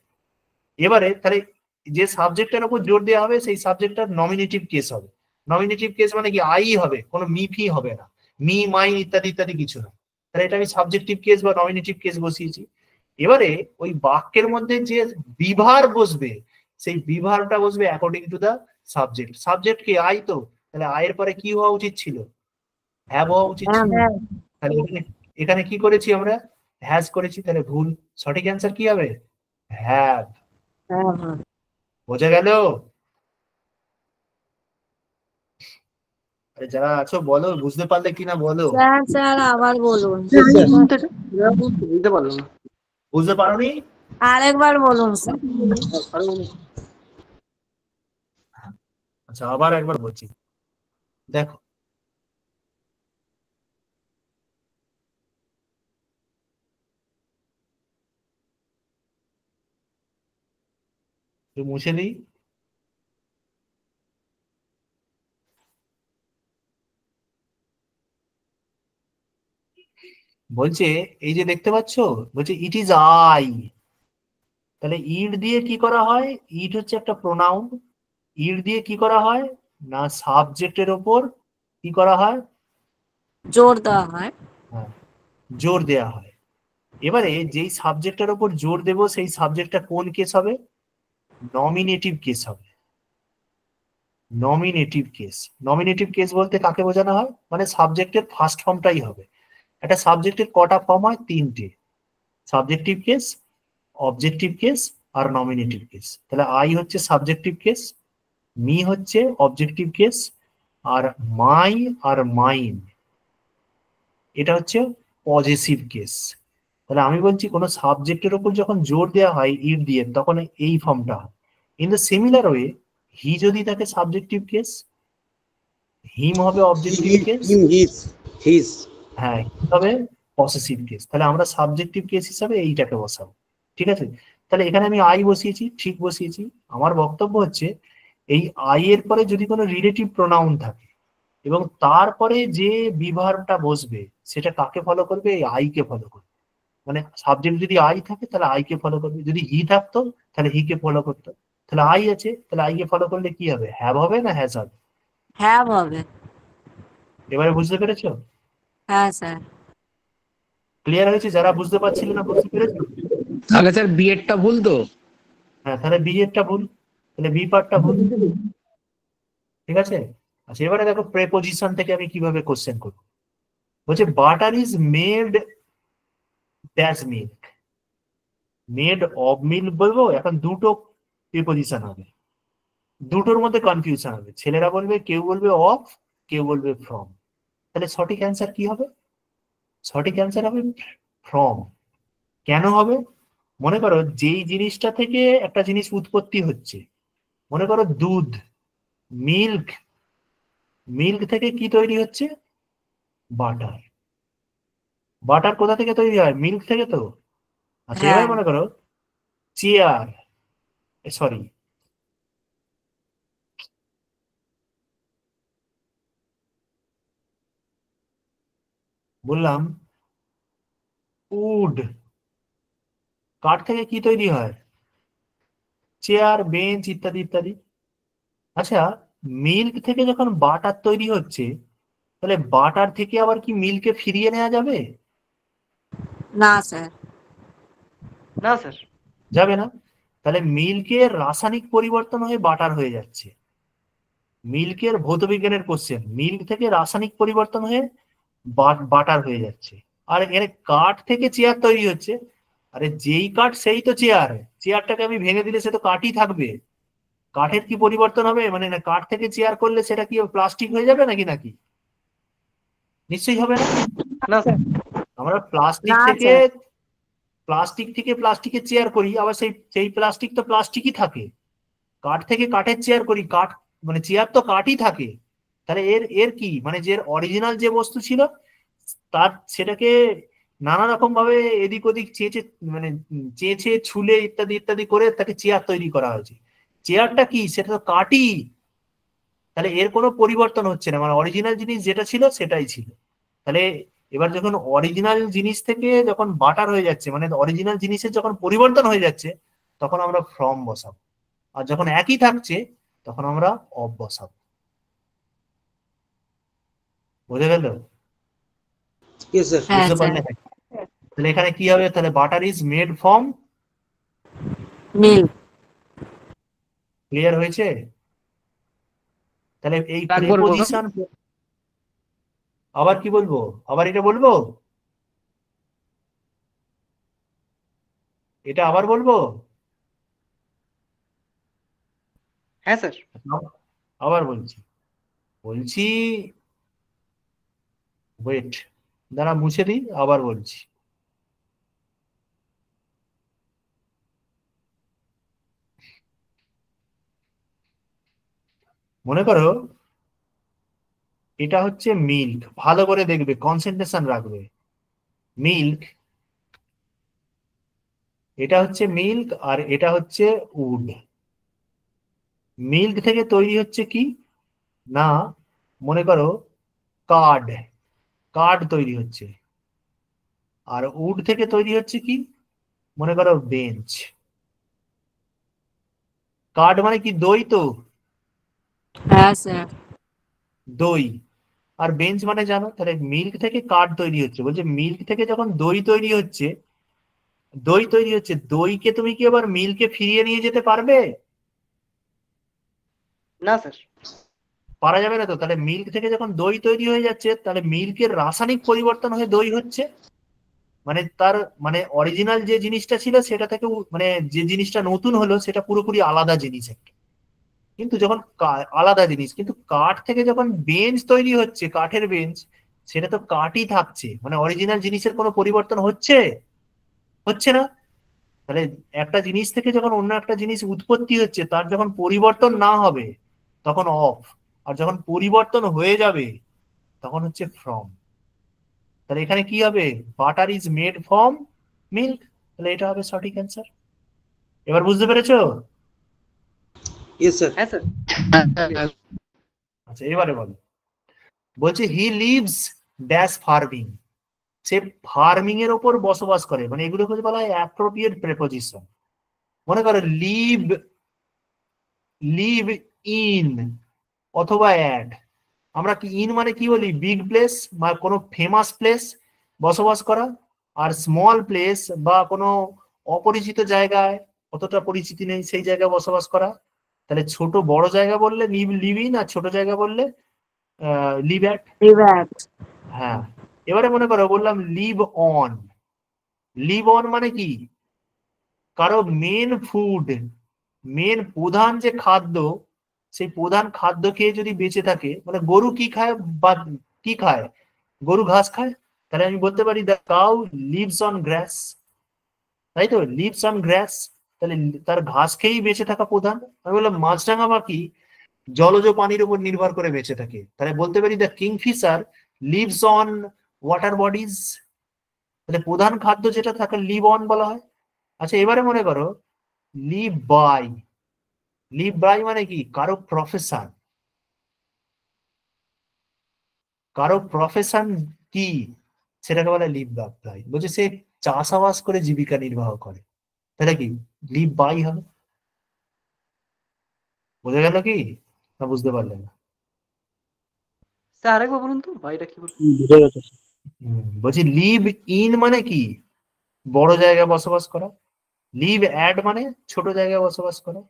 এবারে তাহলে যে সাবজেক্টের উপর জোর দেওয়া হবে সেই সাবজেক্টটার নমিনেটিভ কেস হবে, নমিনেটিভ কেস মানে কি আই হবে, কোনো মি ফি হবে না, মি মাইন ইত্যাদি ইত্যাদি কিছু না, তাহলে এটা আমি সাবজেক্টিভ কেস বা নমিনেটিভ কেস বসিয়েছি। এবারে ওই বাক্যের মধ্যে যে বিভার বসবে সেই বিভারটা বসবে according to the subject, subject কে আই তো, তাহলে আয়ের পরে কি হওয়া উচিত ছিল? হ্যাভ হওয়া উচিত ছিল। হ্যাঁ তাহলে এখানে কি করেছি আমরা? হ্যাজ করেছি, তাহলে ভুল। সঠিক অ্যান্সার কি হবে? হ্যাভ। হ্যাঁ হ্যাঁ। বোঝা গেল? আরে যারা আছো বলো, বুঝতে পারলে কিনা বলো। স্যার স্যার আবার বলুন, বুঝতে পারলাম না। বুঝতে পারোনি? আরেকবার বলুন স্যার। আচ্ছা, আবার একবার বলছি, দেখো। একটু মুছে দিই। বলছে এই যে দেখতে পাচ্ছ, বলছে ইট ইজ আই। তাহলে ইট দিয়ে কি করা হয়? ইট হচ্ছে একটা প্রোনাউন। ইট দিয়ে কি করা হয় না, সাবজেক্টের ওপর কি করা হয়? জোর দেওয়া হয়। হ্যাঁ, জোর দেয়া হয়। এবারে যেই সাবজেক্টের ওপর জোর দেব সেই সাবজেক্টটা কোন কেস হবে? নমিনেটিভ কেস হবে। Nominative case. নমিনেটিভ কেস বলতে কাকে বোঝানো হয়? মানে সাবজেক্টের ফার্স্ট ফর্মটাই হবে। একটা সাবজেক্টের কটা ফর্ম হয়? তিনটে। সাবজেক্টিভ কেস, অবজেক্টিভ কেস আর নমিনেটিভ কেস। তাহলে আই হচ্ছে সাবজেক্টিভ কেস, মি হচ্ছে objective case, R my are mine এটা হচ্ছে পজেসিভ কেস। তাহলে আমি বলছি কোনো সাবজেক্টের উপর যখন জোর দেওয়া হয় ইট দিয়ে, তখন এই ফর্মটা হয়। ইন দ্য সিমিলার ওয়ে, হি যদি থাকে সাবজেক্টিভ কেস, হিম হবে অবজেক্টিভ কেস, হিজ হ্যাঁ কি হবে? Possessive case. তাহলে আমরা সাবজেক্টিভ কেস হিসাবে এইটাকে বসাবো। ঠিক আছে? তাহলে এখানে আমি আই বসিয়েছি, ঠিক বসিয়েছি। আমার বক্তব্য হচ্ছে এই আই এর পরে যদি কোনো রিলেটিভ প্রোনাউন থাকে এবং তারপরে যে বিভার্বটা বসবে সেটা কাকে ফলো করবে? এই আই কে ফলো করবে। মানে সাবজেক্ট যদি আই থাকে তাহলে আই কে ফলো করবে, যদি হি থাকতো তাহলে হি কে ফলো করতো। তাহলে আই আছে, তাহলে আই কে ফলো করলে কি হবে? হ্যাভ হবে না হ্যাজ হবে? হ্যাভ হবে। এবারে বুঝতে পেরেছো? হ্যাঁ স্যার। ক্লিয়ার হয়েছে? যারা বুঝতে পারছিল না বুঝতে পেরেছো? তাহলে স্যার বিএডটা ভুল তো? হ্যাঁ, তাহলে বি এরটা ভুল, তাহলে বি পার্টটা ভুল। ঠিক আছে? আচ্ছা, এবারে দেখো প্রেপোজিশন থেকে আমি কিভাবে কোশ্চেন করবো। বলছে butter is made dash milk. Made of milk বলবো? এখন দুটো প্রিপোজিশন হবে, দুটোর মধ্যে কনফিউশন হবে। ছেলেরা বলবে, কেউ বলবে অফ, কেউ বলবে ফ্রম। তাহলে সঠিক অ্যান্সার কি হবে? সঠিক অ্যান্সার হবে ফ্রম। কেন হবে? মনে করো যেই জিনিসটা থেকে একটা জিনিস উৎপত্তি হচ্ছে, মনে করো দুধ, মিল্ক। মিল্ক থেকে কি তৈরি হচ্ছে? বাটার। বাটার কোথা থেকে তৈরি হয়? মিল্ক থেকে তো। আচ্ছা, এবার হ্যাঁ মনে করো চেয়ার, সরি, বললাম উড। কাঠ থেকে কি তৈরি হয়? চেয়ার, বেঞ্চ ইত্যাদি ইত্যাদি। আচ্ছা, মিল্ক থেকে যখন বাটার তৈরি হচ্ছে, তাহলে বাটার থেকে আবার কি মিল্কে ফিরিয়ে নেওয়া যাবে? না স্যার। না স্যার। যাবে না। তাহলে মিল্কের রাসায়নিক পরিবর্তন হয়ে বাটার হয়ে যাচ্ছে। মিল্কের ভৌতবিজ্ঞানের কোশ্চেন, মিল্ক থেকে রাসায়নিক পরিবর্তন হয়ে বাটার হয়ে যাচ্ছে। আর এখানে কাঠ থেকে চেয়ার তৈরি হচ্ছে। আরে যেই কাঠ সেই তো চেয়ার। চেয়ারটাকে আমি ভেঙে দিলে সে তো কাঠই থাকবে। কাঠের কি পরিবর্তন হবে? মানে না, কাঠ থেকে চেয়ার করলে সেটা কি প্লাস্টিক হয়ে যাবে নাকি? নাকি নিশ্চয়ই হবে না। না স্যার। আমরা প্লাস্টিক না থেকে স্যার। প্লাস্টিকের চেয়ার করি, আবার সেই সেই প্লাস্টিক তো প্লাস্টিকই থাকে। কাঠ থেকে কাঠের চেয়ার করি, কাঠ মানে চেয়ার তো কাঠই থাকে। তাহলে এর এর কি মানে, যে অরিজিনাল যে বস্তু ছিল তার সেটাকে নানা রকম ভাবে এদিক ওদিক চেঁচে, মানে চেঁচে ছুলে ইত্যাদি ইত্যাদি করে তাকে চেয়ার তৈরি করা হয়েছে। চেয়ারটা কি? সেটা তো কাঠই। তাহলে এর কোনো পরিবর্তন হচ্ছে না, মানে অরিজিনাল জিনিস যেটা ছিল সেটাই ছিল। তাহলে এবার যখন অরিজিনাল জিনিস থেকে যখন বাটার হয়ে যাচ্ছে, মানে অরিজিনাল জিনিসের যখন পরিবর্তন হয়ে যাচ্ছে, তখন আমরা ফ্রম বসাবো। আর যখন একই থাকছে তখন আমরা অফ বসাবো। বুঝে গেল? Yes sir. হ্যাঁ বুঝতে স্যার। পারলে? তাহলে এখানে কি হবে? তাহলে butter is made from. Milk. Clear হয়েছে? তাহলে এই একবার বলো। প্রিপজিশন, আবার কি বলবো, আবার এটা বলবো, এটা আবার বলবো, হ্যাঁ স্যার। আবার বলছি, বলছি ওয়েট, দাঁড়া মুছে দিই, আবার বলছি। মনে করো এটা হচ্ছে মিল্ক, ভালো করে দেখবে, কনসেন্ট্রেশন রাখবে। মিল্ক, এটা হচ্ছে মিল্ক আর এটা হচ্ছে উড। মিল্ক থেকে তৈরি হচ্ছে কি না, মনে করো কার্ড, কার্ড তৈরি হচ্ছে। আর উড থেকে তৈরি হচ্ছে কি, মনে করো বেঞ্চ। কার্ড মানে কি, দই তো, হ্যাঁ স্যার। দই। আর বেঞ্চ মানে জানো, তাহলে মিল্ক থেকে কার্ড তৈরি হচ্ছে, বলছে মিল্ক থেকে যখন দই তৈরি হচ্ছে, দই তৈরি হচ্ছে, দইকে তুমি কি আবার মিল্কে ফিরিয়ে নিয়ে যেতে পারবে? না স্যার। পারা যাবে না তো। তাহলে মিল্ক থেকে যখন দই তৈরি হয়ে যাচ্ছে, তাহলে মিল্কের রাসায়নিক পরিবর্তন হয়ে দই হচ্ছে, মানে তার মানে অরিজিনাল যে জিনিসটা ছিল সেটা থেকে মানে যে জিনিসটা নতুন হলো সেটা পুরোপুরি আলাদা জিনিস একটা। কিন্তু যখন আলাদা জিনিস, কিন্তু কাঠ থেকে যখন বেঞ্চ তৈরি হচ্ছে, কাঠের বেঞ্চ, সেটা তো কাঠই থাকছে, মানে অরিজিনাল জিনিসের কোনো পরিবর্তন হচ্ছে, হচ্ছে না। তাহলে একটা জিনিস থেকে যখন অন্য একটা জিনিস উৎপত্তি হচ্ছে, তার যখন পরিবর্তন না হবে তখন অফ, আর যখন পরিবর্তন হয়ে যাবে তখন হচ্ছে ফ্রম। তাহলে এখানে কি হবে, butter is made from milk, তাহলে এটা হবে সঠিক অ্যান্সার। এবার বুঝতে পেরেছো? Yes sir. হ্যাঁ স্যার। আচ্ছা এবারে বলো, বলছে he lives dash farming, say farming এর ওপর বসবাস করে, মানে এগুলোকে বলা হয় অ্যাপ্রোপ্রিয়েট প্রেপোজিশন। মনে করো লিভ, লিভ ইন অথবা অ্যাড। আমরা কি ইন মানে কি বলি, বিগ প্লেস বা কোনো ফেমাস প্লেস বসবাস করা, আর স্মল প্লেস বা কোনো অপরিচিত জায়গায়, অতটা পরিচিতি নেই সেই জায়গায় বসবাস করা। তাহলে ছোট বড় জায়গা বললে লিভ, লিভ ইন, আর ছোট জায়গা বললে লিভ অ্যাট। রিভ্যাট। হ্যাঁ, এবারে মনে করো বললাম লিভ অন, লিভ অন মানে কি, কারো মেন ফুড, মেন প্রধান যে খাদ্য, সেই প্রধান খাদ্য খেয়ে যদি বেঁচে থাকে, মানে গরু কি খায় বা কি খায়, গরু ঘাস খায়, তাহলে আমি বলতে পারি the cow lives on grass, তাই তো, লিভস অন গ্রাস, তাহলে তার ঘাস খেয়েই বেঁচে থাকা প্রধান। আমি বললাম মাছরাঙা পাখি জলজ পানির উপর নির্ভর করে বেঁচে থাকে, তাহলে বলতে পারি the Kingfisher lives on water bodies, তাহলে প্রধান খাদ্য যেটা থাকে লিভ অন বলা হয়। আচ্ছা এবারে মনে করো লিভ বাই, লিভ বাই মানে কি, কারো প্রফেশন, কারো প্রফেশন কি, সেটাকে বলে লিভ বাই। বলছে সে চাষাবাস করে জীবিকা নির্বাহ করে, তাহলে কি লিভ বাই হবে। বোঝা গেল কি, না বুঝতে পারলে না? স্যার আরেকবার বলুন তো, ভাইটা কি বলুন। বুঝে গেছে। বলছি লিভ ইন মানে কি, বড় জায়গায় বসবাস করা। লিভ অ্যাড মানে ছোট জায়গায় বসবাস করা।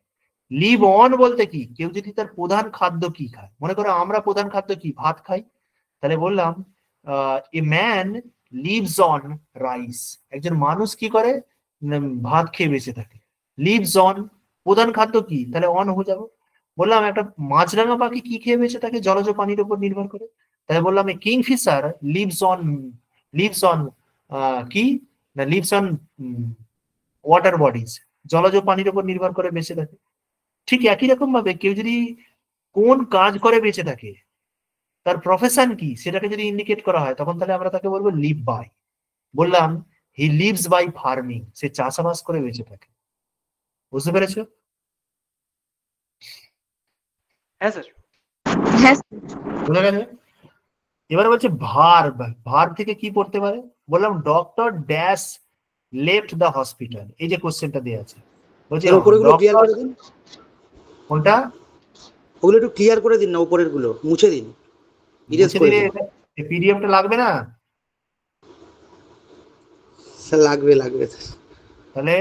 লিভ অন বলতে কি, কেউ যদি তার প্রধান খাদ্য কি খায়, মনে করো আমরা প্রধান খাদ্য কি, ভাত খাই, তাহলে বললাম a man leaves on rice, একজন মানুষ কি করে, ভাত খেয়ে বেঁচে থাকে। লিভস অন প্রধান খাদ্য কি, তাহলে অন হয়ে যাবে। বললাম একটা মাছরাঙা পাখি কি খেয়ে বেঁচে থাকে, জলজ পানির উপর নির্ভর করে, তাহলে বললাম a kingfisher lives on, lives on কি না, লিভস অন ওয়াটার বডিজ, জলজ পানির উপর নির্ভর করে বেঁচে থাকে। ঠিক একই রকম ভাবে কেউ যদি কোন কাজ করে বেঁচে থাকে, তার প্রফেশন কি, সেটাকে যদি ইন্ডিকেট করা হয়, তখন তাহলে আমরা তাকে বলবো লিভ বাই। বললাম হি লিভস বাই ফার্মিং, সে চাষাবাস করে বেঁচে থাকে। বুঝতে পেরেছো? হ্যাঁ স্যার। হ্যাঁ বুঝে গেছে? এবারে বলছে ভার্ব, ভার্ব থেকে কি পড়তে পারে, বললাম doctor dash left the hospital, এই যে কোশ্চেনটা দেওয়া আছে, বলছে এর উপরে গুলো ক্লিয়ার ডক্টর, করে দিন, কোনটা ওগুলো একটু ক্লিয়ার করে দিন না, উপরের গুলো মুছে দিন, ইরেজ মুছে করে দিলে দিন। পিডিএফটা লাগবে না? স্যার লাগবে লাগবে স্যার। তাহলে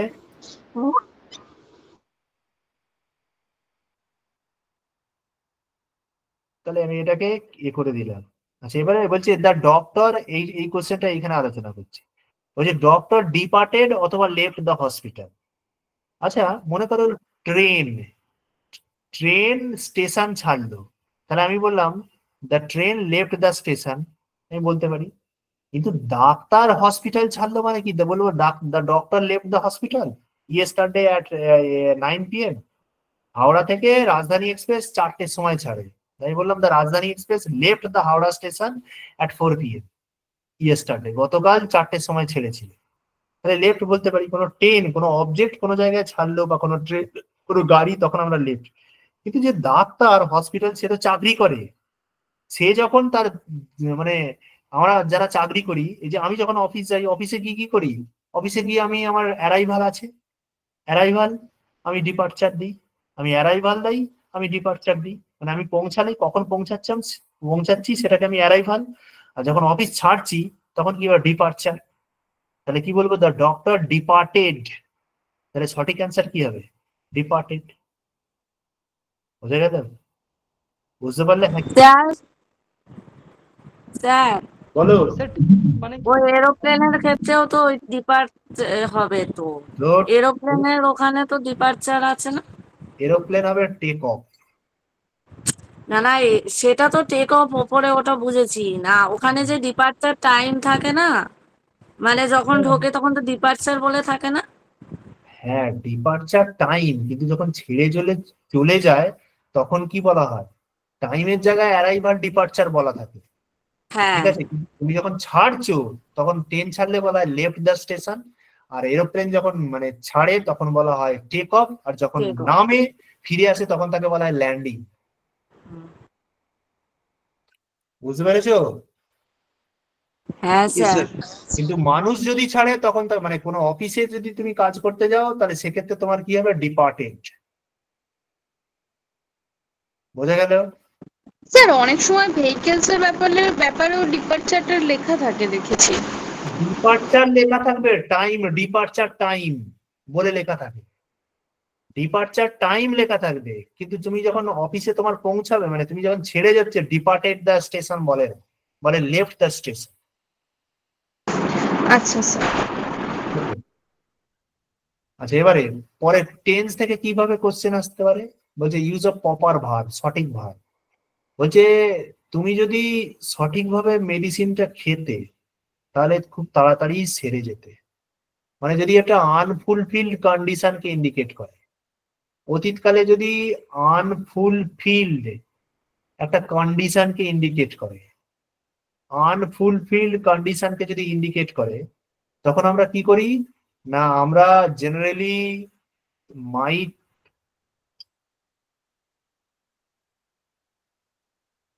তাহলে আমি এটাকে করে দিলাম। আচ্ছা, এবারে বলছি দ্য ডক্টর, এই কোশ্চেনটা এখানে আলোচনা করছি। বলছে ডক্টর ডিপার্টেড অথবা লেফট দ্য হসপিটাল। আচ্ছা, মনে করো ট্রেন ট্রেন স্টেশন ছাড়লো, তাহলে আমি বললাম the train left the station, আমি বলতে পারি। কিন্তু ডাক্তার হসপিটাল ছাড়লো মানে কি, বলবো the doctor left the hospital yesterday at 9 PM। Howrah থেকে রাজধানী এক্সপ্রেস 4টের সময় ছাড়ে, আমি বললাম দ্য রাজধানী express left the Howrah station at 4 PM yesterday, গতকাল 4টের সময় ছেড়েছিল। তাহলে লেফট বলতে পারি। কোনো ট্রেন, কোনো অবজেক্ট কোনো জায়গায় ছাড়লো বা কোনো ট্রেন, কোনো গাড়ি, তখন আমরা লেফট। কিন্তু যে ডাক্তার হসপিটাল, সে তো চাকরি করে, সে যখন তার মানে আমরা যারা চাকরি করি, এই যে আমি যখন অফিস যাই, অফিসে গিয়ে কি করি, অফিসে গিয়ে আমি আমার অ্যারাইভাল আছে, অ্যারাইভাল, আমি ডিপার্চার দিই, আমি অ্যারাইভাল দিই, আমি ডিপার্চার দিই, মানে আমি পৌঁছালে কখন পৌঁছাচ্ছি সেটাকে আমি অ্যারাইভাল। আর যখন অফিস ছাড়ছি তখন কি হবে, ডিপার্চার। তাহলে কি বলবো, দ্য ডক্টর ডিপার্টেড। তাহলে সঠিক অ্যান্সার কি হবে, ডিপার্টেড। বুঝে গেল? বুঝতে পারলে? হ্যাঁ, স্যার স্যার বলো। স্যার মানে ওই এরোপ্লেনের ক্ষেত্রেও তো ওই ডিপার্ট হবে তো, এরোপ্লেনের ওখানে তো ডিপার্চার আছে না? এরোপ্লেন হবে টেক অফ। না না, সেটা তো টেক অফ ওপরে, ওটা বুঝেছি না, ওখানে যে ডিপার্চার টাইম থাকে না, মানে যখন ঢোকে তখন তো ডিপার্চার বলে থাকে না? হ্যাঁ, ডিপার্চার টাইম, কিন্তু যখন ছেড়ে চলে চলে যায় তখন কি বলা হয়, টাইমের জায়গায় অ্যারাইভাল ডিপার্চার বলা থাকে। হ্যাঁ। ঠিক আছে, কিন্তু তুমি যখন ছাড়ছো তখন ট্রেন ছাড়লে বলা হয় লেফট দ্য স্টেশন, আর এরোপ্লেন যখন মানে ছাড়ে তখন বলা হয় টেক অফ, আর যখন Take off। নামে ফিরে আসে তখন তাকে বলা হয় ল্যান্ডিং। বুঝতে পেরেছো? হ্যাঁ Yes, স্যার। sir. কিন্তু মানুষ যদি ছাড়ে তখন তার মানে কোনো অফিসে যদি তুমি কাজ করতে যাও, তাহলে সেক্ষেত্রে তোমার কি হবে, ডিপার্টেড। বোঝা গেল? স্যার অনেক সময় ভেহিকেলস এর ব্যাপারেও ডিপার্চারটা লেখা থাকে দেখেছি। ডিপার্চার লেখা থাকবে, টাইম, ডিপার্চার টাইম বলে লেখা থাকে, ডিপার্চার টাইম লেখা থাকবে। কিন্তু তুমি যখন অফিসে তোমার পৌঁছাবে, মানে তুমি যখন ছেড়ে যাচ্ছে, ডিপার্টেড দ্য স্টেশন বলে, বলে লেফট দ্য স্টেশন। আচ্ছা স্যার। আচ্ছা, এবারে পরে টেন্স থেকে কিভাবে কোশ্চেন আসতে পারে, বলছে ইউজ অফ প্রপার ভার্ব, সঠিক ভার্ব। বলছে তুমি যদি সঠিকভাবে মেডিসিনটা খেতে, তাহলে খুব তাড়াতাড়ি সেরে যেতে। মানে যদি একটা আনফুলফিল্ড কন্ডিশনকে ইন্ডিকেট করে, অতীতকালে যদি আনফুলফিল্ড একটা কন্ডিশনকে ইন্ডিকেট করে, আনফুলফিল্ড কন্ডিশনকে যদি ইন্ডিকেট করে, তখন আমরা কি করি না, আমরা জেনারেলি মাইট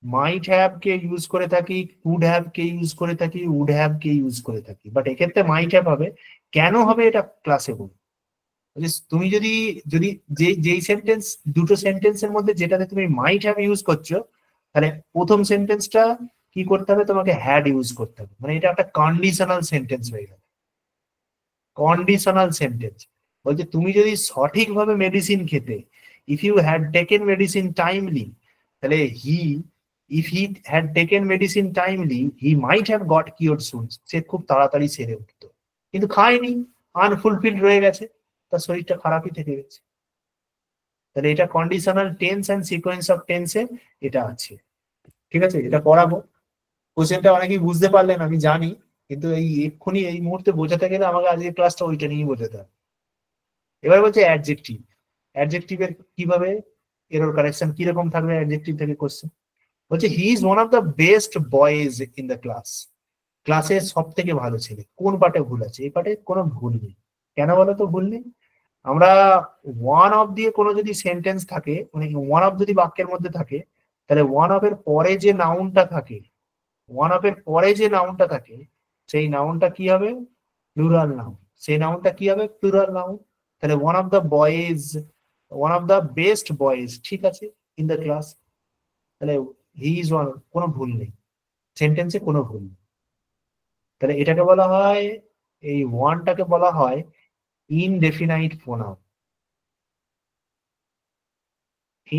মাইট হ্যাভ কে ইউজ করে থাকি, কুড হ্যাভ কে ইউজ করে থাকি, উড হ্যাভ কে ইউজ করে থাকি, বাট এক্ষেত্রে মাইট হ্যাভ হবে। কেন হবে এটা ক্লাসে বলবো। তুমি যদি যদি যেই সেন্টেন্স, দুটো সেন্টেন্সের মধ্যে যেটাতে তুমি মাইট হ্যাভ ইউজ করছো, তাহলে প্রথম সেন্টেন্সটা কি করতে হবে, তোমাকে হ্যাড ইউজ করতে হবে, মানে এটা একটা কন্ডিশনাল সেন্টেন্স হয়ে গেল। কন্ডিশনাল সেন্টেন্স বলছে তুমি যদি সঠিকভাবে মেডিসিন খেতে, if you had taken medicine timely, তাহলে if he had taken medicine timely he might have got cure soon, সে খুব তাড়াতাড়ি সেরে উঠতো, কিন্তু খায়নি, আনফুলফিল্ড রয়ে গেছে, তার শরীরটা খারাপই থেকে গেছে। তাহলে এটা conditional tense and sequence of টেন্সে এটা আছে। ঠিক আছে, এটা পড়াবো। কোশ্চেনটা অনেকেই বুঝতে পারলেন আমি জানি, কিন্তু এই এক্ষুনি এই মুহূর্তে বোঝাতে গেলে আমাকে আজকে ক্লাসটা ওইটা নিয়েই বোঝাতে হবে। এবার বলছে অ্যাডজেক্টিভ, অ্যাডজেক্টিভের কিভাবে এরর কারেকশন কিরকম থাকবে অ্যাডজেক্টিভ থেকে কোশ্চেন। বলছে he is one of the best boys in the class, ক্লাসের সব থেকে ভালো ছেলে। কোন পার্টে ভুল আছে, এই পার্টে কোনো ভুল নেই। কেন বলো তো ভুল নেই, আমরা ওয়ান অফ দিয়ে কোনো যদি সেন্টেন্স থাকে, মানে ওয়ান অফ যদি বাক্যের মধ্যে থাকে, তাহলে ওয়ান অফ এর পরে যে নাউনটা থাকে, ওয়ান অফ এর পরে যে নাউনটা থাকে, সেই নাউনটা কি হবে, প্লুরাল নাউন। সেই নাউনটা কি হবে, প্লুরাল নাউন। তাহলে one of the boys, one of the best boys, ঠিক আছে, ইন দ্য ক্লাস। তাহলে হি ইজ ওয়ান, কোনো ভুল নেই, সেন্টেন্সে কোনো ভুল নেই। তাহলে এটাকে বলা হয়, এই ওয়ানটাকে বলা হয় ইনডেফিনাইট প্রোনাউন।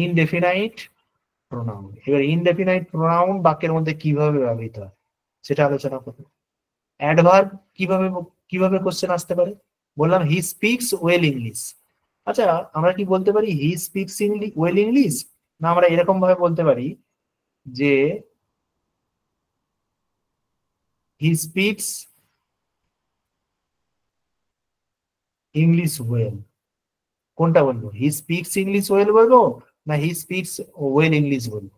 Indefinite pronoun. এবার ইনডেফিনাইট প্রোনাউন বাক্যের মধ্যে কিভাবে ব্যবহৃত হয় সেটা আলোচনা করব। অ্যাডভার্ব কিভাবে কিভাবে কোশ্চেন আসতে পারে, বললাম হি স্পিক্স ওয়েল ইংলিশ। আচ্ছা, আমরা কি বলতে পারি হি স্পিক্স ওয়েল ইংলিশ, না আমরা এরকম ভাবে বলতে পারি যে হি স্পিক্স ইংলিশ ওয়েল? কোনটা বলবো, হি স্পিক্স ইংলিশ ওয়েল বলবো না হি স্পিক্স ওয়েল ইংলিশ বলবো?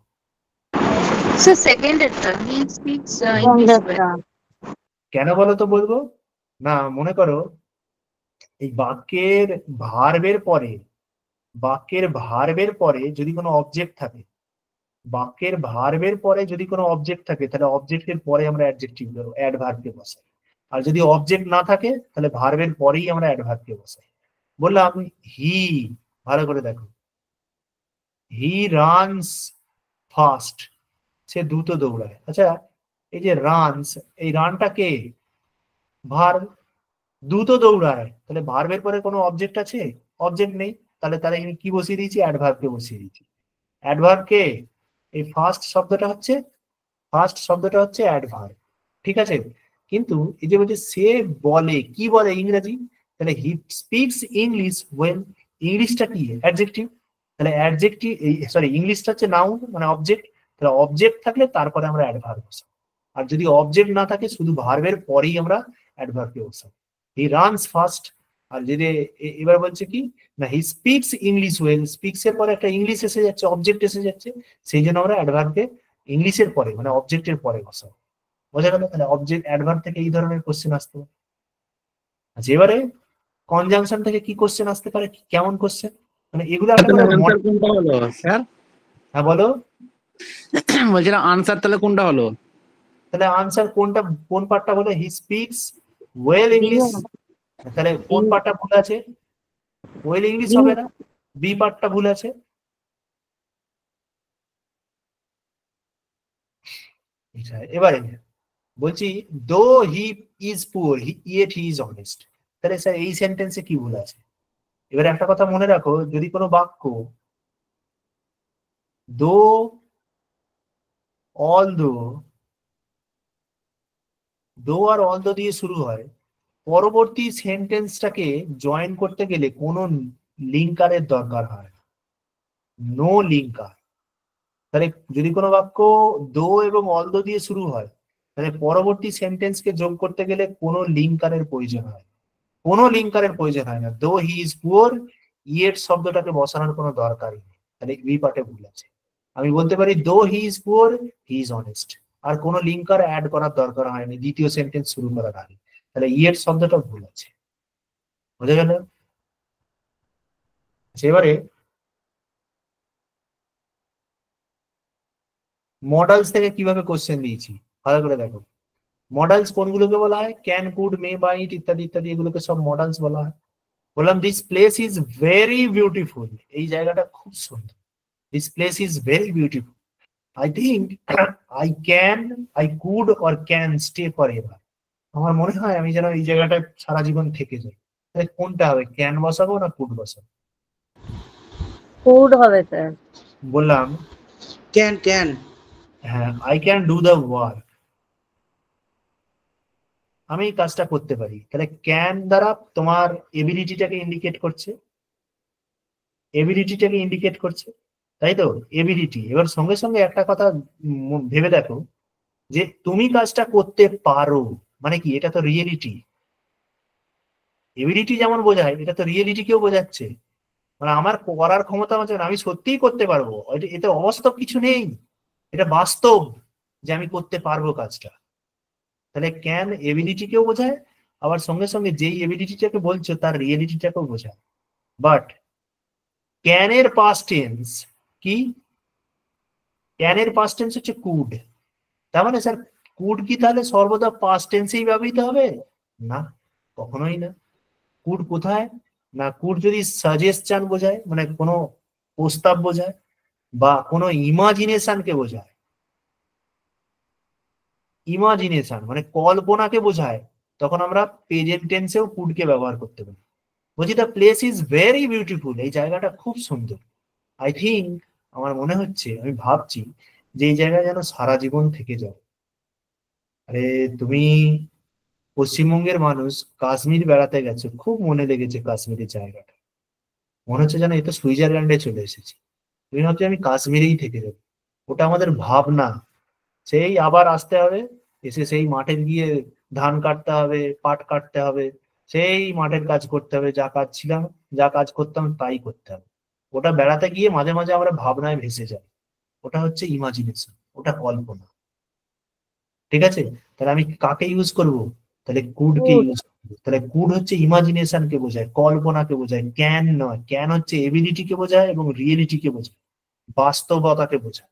স্যার সেকেন্ড এটা, হি স্পিক্স ইংলিশ ওয়েল। কেন বলো তো বলবো না, মনে করো এই বাক্যের ভার্বের পরে যদি কোনো অবজেক্ট থাকে, তাহলে অবজেক্টের পরে আমরা অ্যাডজেক্টিভ দেবো, অ্যাডভার্বকে বসাই। আর যদি অবজেক্ট না থাকে তাহলে ভার্বের পরেই আমরা অ্যাডভার্বকে বসাই। বললাম হি, ভালো করে দেখো, হি রানস ফাস্ট, সে দ্রুত দৌড়ায়। আচ্ছা, এই যে রানস, এই রানটা কে? ভার্ব। দ্রুত দৌড়ায়, তাহলে ভার্বের পরে কোনো অবজেক্ট আছে? অবজেক্ট নেই, তাহলে আমি কি বসিয়ে দিয়েছি? অ্যাডভার্বকে বসিয়ে দিয়েছি। অ্যাডভার্ব কে? এই ফার্স্ট শব্দটা হচ্ছে অ্যাডভার্ব, ঠিক আছে? কিন্তু এই যে বলছে সে বলে, কি বলে ইংরেজি, তাহলে হি স্পিক্স ইংলিশ ওয়েল, ইংলিশটা কি? অ্যাডজেক্টিভ। তাহলে অ্যাডজেক্টিভ, ইংলিশটা হচ্ছে নাউন মানে অবজেক্ট, তাহলে অবজেক্ট থাকলে তারপরে আমরা অ্যাডভার্ব বসাবো। আর যদি অবজেক্ট না থাকে শুধু ভার্বের পরেই আমরা অ্যাডভার্বকে বসাবো। He runs fast. আর যদি এবার বলছে কি না he speaks English well, speaks এর পরে একটা ইংলিশ এসে যাচ্ছে, অবজেক্ট এসে যাচ্ছে, সেই জন্য আমরা অ্যাডভার্বকে ইংলিশের পরে মানে অবজেক্টের পরে বসাবো। বোঝা গেল? তাহলে অবজেক্ট অ্যাডভার্ব থেকে এই ধরনের কোশ্চেন আসতে পারে। আচ্ছা, এবারে কনজাংশন থেকে কি কোশ্চেন আসতে পারে, কেমন কোশ্চেন, মানে এগুলো একটা করে আনসার কোনটা হলো স্যার? হ্যাঁ বলো। বলছিলাম আনসার তাহলে কোনটা হলো? তাহলে আনসার কোনটা, কোন পার্টটা বলে? হি স্পিক্স ওয়েল ইংলিশ, তাহলে কোন পার্টটা ভুল আছে? ওয়েল ইংলিশ হবে না, বি পার্টটা ভুল আছে। এবারে বলছি দো he is poor yet he is honest, তাহলে স্যার এই সেন্টেন্সে কি ভুল আছে? এবারে একটা কথা মনে রাখো, যদি কোনো বাক্য দো, অলদো, দো আর অলদো দিয়ে শুরু হয়, পরবর্তী সেন্টেন্সটাকে জয়েন করতে গেলে কোনো লিঙ্কারের দরকার হয়, নো লিঙ্কার। তাহলে যদি কোনো বাক্য দো এবং অলদো দিয়ে শুরু হয়, তাহলে পরবর্তী সেন্টেন্সকে যোগ করতে গেলে কোনো লিঙ্কারের প্রয়োজন হয়, না। দো হি ইজ পুয়ার, ইয়েট শব্দটাকে বসানোর কোনো দরকারই নেই, তাহলে বি পার্টে ভুল আছে। আমি বলতে পারি though he is poor he is honest, আর কোনো লিঙ্কার অ্যাড করার দরকার হয়নি দ্বিতীয় সেন্টেন্স শুরু করার আগে, তাহলে ইয়েট শব্দটা ভুল আছে। বুঝা গেল? এবারে মডেলস থেকে কিভাবে কোশ্চেন দিয়েছি ভালো করে দেখো। মডেলস কোনগুলোকে বলা হয়? ক্যান, কুড, মে, বাইট ইত্যাদি ইত্যাদি, এগুলোকে সব মডেলস বলা হয়। বললাম this place is very beautiful, এই জায়গাটা খুব সুন্দর। This place is very beautiful. I think I could or can stay for ever, আমার মনে হয় আমি যেন এই জায়গাটা সারা জীবন থেকে যাই। তাহলে কোনটা হবে, ক্যান বসাবো না কুড বসাবো? কুড হবে স্যার। বললাম ক্যান হ্যাঁ, I can do the work, আমি এই কাজটা করতে পারি। তাহলে ক্যান দ্বারা তোমার এবিলিটিটাকে ইন্ডিকেট করছে, তাই তো? এবিলিটি। এবার সঙ্গে সঙ্গে একটা কথা ভেবে দেখো, যে তুমি কাজটা করতে পারো মানে কি, এটা তো রিয়েলিটি। এবিলিটি যেমন বোঝায়, এটা তো রিয়েলিটিকেও বোঝাচ্ছে, মানে আমার করার ক্ষমতা আছে, আমি সত্যিই করতে পারবো, এতে অবাস্তব কিছু নেই, এটা বাস্তব যে আমি করতে পারবো কাজটা। তাহলে ক্যান এবিলিটিকেও বোঝায়, আবার সঙ্গে সঙ্গে যেই এবিলিটিটাকে বলছো তার রিয়েলিটিটাকেও বোঝায়। বাট ক্যানের পাস্ট টেন্স কি? ক্যানের পাস্ট টেন্স হচ্ছে কুড। তার মানে স্যার কুড কি তাহলে সর্বদা পাস্ট টেন্সেই ব্যবহৃত হবে? না, কখনোই না। কুড কোথায়? না, কুড যদি সাজেশন বোঝায়, মানে কোনো প্রস্তাব বোঝায়, বা কোনো ইমাজিনেশনকে বোঝায়, ইমাজিনেশন মানে কল্পনাকে বোঝায়, তখন আমরা প্রেজেন্ট টেন্সেও কুডকে ব্যবহার করতে পারি। বলছি the place is very beautiful, এই জায়গাটা খুব সুন্দর। আই থিঙ্ক আমার মনে হচ্ছে, আমি ভাবছি যে এই জায়গায় যেন সারা জীবন থেকে যাও। আরে তুমি পশ্চিমবঙ্গের মানুষ, কাশ্মীর বেড়াতে গেছো, খুব মনে লেগেছে কাশ্মীরের জায়গাটা। মনে হচ্ছে যেন এই তো সুইজারল্যান্ডে চলে এসেছি। তুমি ভাবছি আমি কাশ্মীরেই থেকে যাবো। ওটা আমাদের ভাবনা। সেই আবার আসতে হবে, এসে সেই মাঠে গিয়ে ধান কাটতে হবে, পাট কাটতে হবে, সেই মাঠের কাজ করতে হবে, যা কাজ ছিলাম, যা কাজ করতাম তাই করতে হবে। ওটা বেড়াতে গিয়ে মাঝে মাঝে আমরা ভাবনায় ভেসে যাই। ওটা হচ্ছে ইমাজিনেশন, ওটা কল্পনা। ঠিক আছে, তাহলে আমি কাকে ইউজ করব? তাহলে কুড কে Good. ইউজ করবো। তাহলে কুড হচ্ছে ইমাজিনেশন কে বোঝায়, কল্পনাকে বোঝায়, ক্যান নয়। ক্যান হচ্ছে এবিলিটি কে বোঝায় এবং রিয়েলিটি কে বোঝায়, বাস্তবতাকে বোঝায়।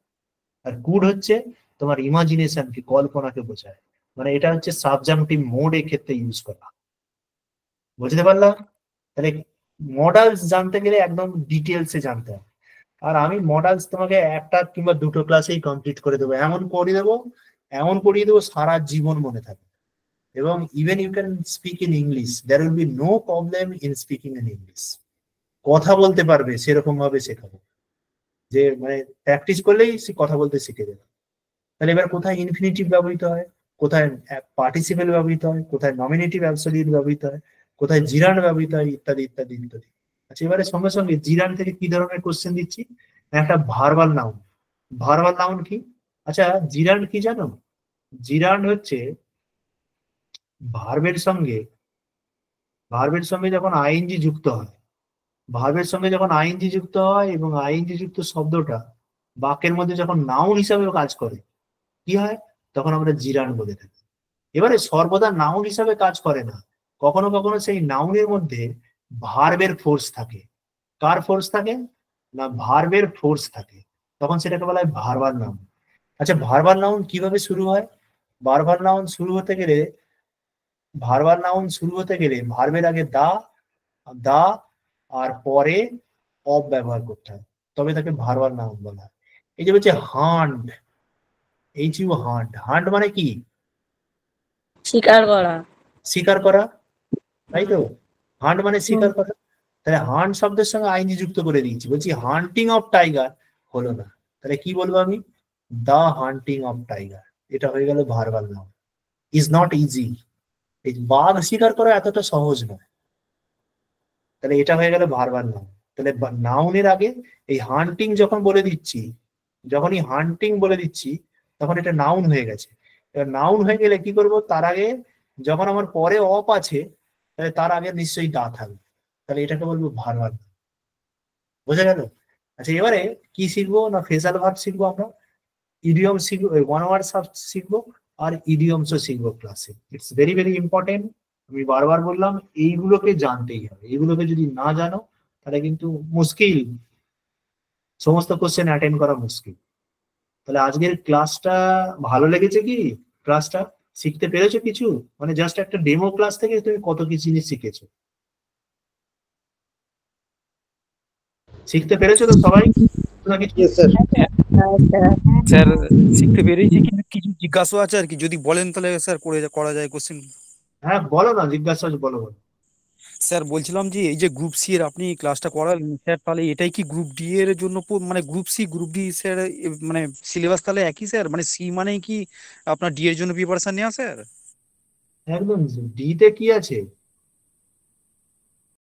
আর কুড হচ্ছে তোমার ইমাজিনেশন কে, কল্পনাকে বোঝায়। মানে এটা হচ্ছে সাবজাংটিভ মোড এর ক্ষেত্রে ইউজ করা। বুঝতে পারলাম? তাহলে মডেলস জানতে গেলে একদম ডিটেলসে জানতে হবে। আর আমি মডেলস তোমাকে একটা কিংবা দুটো ক্লাসেই কমপ্লিট করে দেবো, এমন করে দেবো, এমন করিয়ে দেবো সারা জীবন মনে থাকবে। এবং even you can speak in English, there will be no problem in speaking in English. কথা বলতে পারবে সেরকম ভাবে শেখাবো যে মানে প্র্যাকটিস করলেই সে কথা বলতে শিখে যাবে। তাহলে এবার কোথায় ইনফিনিটিভ ব্যবহৃত হয়, কোথায় পার্টিসিপেল ব্যবহৃত হয়, কোথায় নমিনেটিভ অ্যাবসলিউট ব্যবহৃত হয়, কোথায় জিরান্ড ব্যবহৃত হয়, ইত্যাদি ইত্যাদি ইত্যাদি। আচ্ছা, এবারে সঙ্গে সঙ্গে জিরান্ড থেকে কি ধরনের কোশ্চেন দিচ্ছি? একটা ভার্বাল নাউন। ভার্বাল নাউন কি? আচ্ছা, জিরান্ড কি জানো? জিরান্ড হচ্ছে ভার্বের সঙ্গে, ভার্বের সঙ্গে যখন আইএনজি যুক্ত হয়, ভার্বের সঙ্গে যখন আইএনজি যুক্ত হয় এবং আইএনজি যুক্ত শব্দটা বাক্যের মধ্যে যখন নাউন হিসাবে কাজ করে, কি হয়? তখন আমরা জিরান্ড বলে থাকি। এবারে সর্বদা নাউন হিসাবে কাজ করে না, কখনো কখনো সেই নাউনের মধ্যে ভার্বের ফোর্স থাকে। কার ফোর্স থাকে? না, ভার্বের ফোর্স থাকে, তখন সেটাকে বলা হয় ভার্বাল নাউন। আচ্ছা, ভার্বাল নাউন কিভাবে শুরু হয়? ভার্বাল নাউন শুরু হতে গেলে, ভার্বাল নাউন শুরু হতে গেলে ভার্বের আগে দা, দা আর পরে অব ব্যবহার করতে হয়, তবে তাকে ভার্বাল নাউন বলা হয়। এই যে হচ্ছে hunt, H U hunt. Hunt মানে কি? স্বীকার করা। শিকার করা, তাই তো? হুম, হান্ট মানে হুম। শিকার করা। তাহলে হান্ট শব্দের সঙ্গে আইনজি যুক্ত করে দিয়েছি, বলছি হান্টিং অফ টাইগার, হলো না। তাহলে কি বলবো আমি? দা হান্টিং অফ টাইগার। এটা হয়ে গেল verbal noun. Is not easy. এই বাঘ শিকার করা এতটা সহজ নয়। তাহলে এটা হয়ে গেল ভার্বাল নাউন। তাহলে নাউনের আগে এই হান্টিং যখন বলে দিচ্ছি, যখনই হান্টিং বলে দিচ্ছি, তখন এটা নাউন হয়ে গেছে। এবার নাউন হয়ে গেলে কি করব? তার আগে যখন আমার পরে অপ আছে, তাহলে তার আগে নিশ্চয়ই দা থাকবে, তাহলে এটাকে বলবো ভার্বাল। বোঝা গেল? আচ্ছা, এবারে কি শিখবো? না ফ্রেজাল ভার্ব শিখবো আমরা, ইডিয়ম শিখবো, ওয়ান ওয়ার্ড শিখবো, আর ইডিয়মসও শিখবো ক্লাসে। It's very very important. আমি বারবার বললাম, এইগুলোকে জানতেই হবে। এইগুলোকে যদি না জানো তাহলে কিন্তু মুশকিল, সমস্ত কোশ্চেন অ্যাটেন্ড করা মুশকিল। তাহলে আজকের ক্লাসটা ভালো লেগেছে কি? ক্লাসটা শিখতে পেরেছো কিছু? মানে জাস্ট একটা ডেমো ক্লাস থেকে তুমি কত কিছু জিনিস শিখেছো? শিখতে পেরেছো তো সবাই নাকি? Yes sir. আচ্ছা। স্যার শিখতে পেরেছি, কিন্তু কিছু জিজ্ঞাসা আছে আর কি, যদি বলেন তাহলে স্যার করা যায় কোশ্চেন। হ্যাঁ বলো না, জিজ্ঞাসা বলো বলো। স্যার বলছিলাম যে এই যে গ্রুপ সি এর আপনি ক্লাসটা করালেন স্যার, তাহলে এটাই কি গ্রুপ ডি এর জন্য মানে group C group D sir মানে সিলেবাস তাহলে একই স্যার? মানে সি মানে কি আপনার ডি এর জন্য প্রিপারেশন নেওয়া স্যার? একদম। ডিতে কি আছে?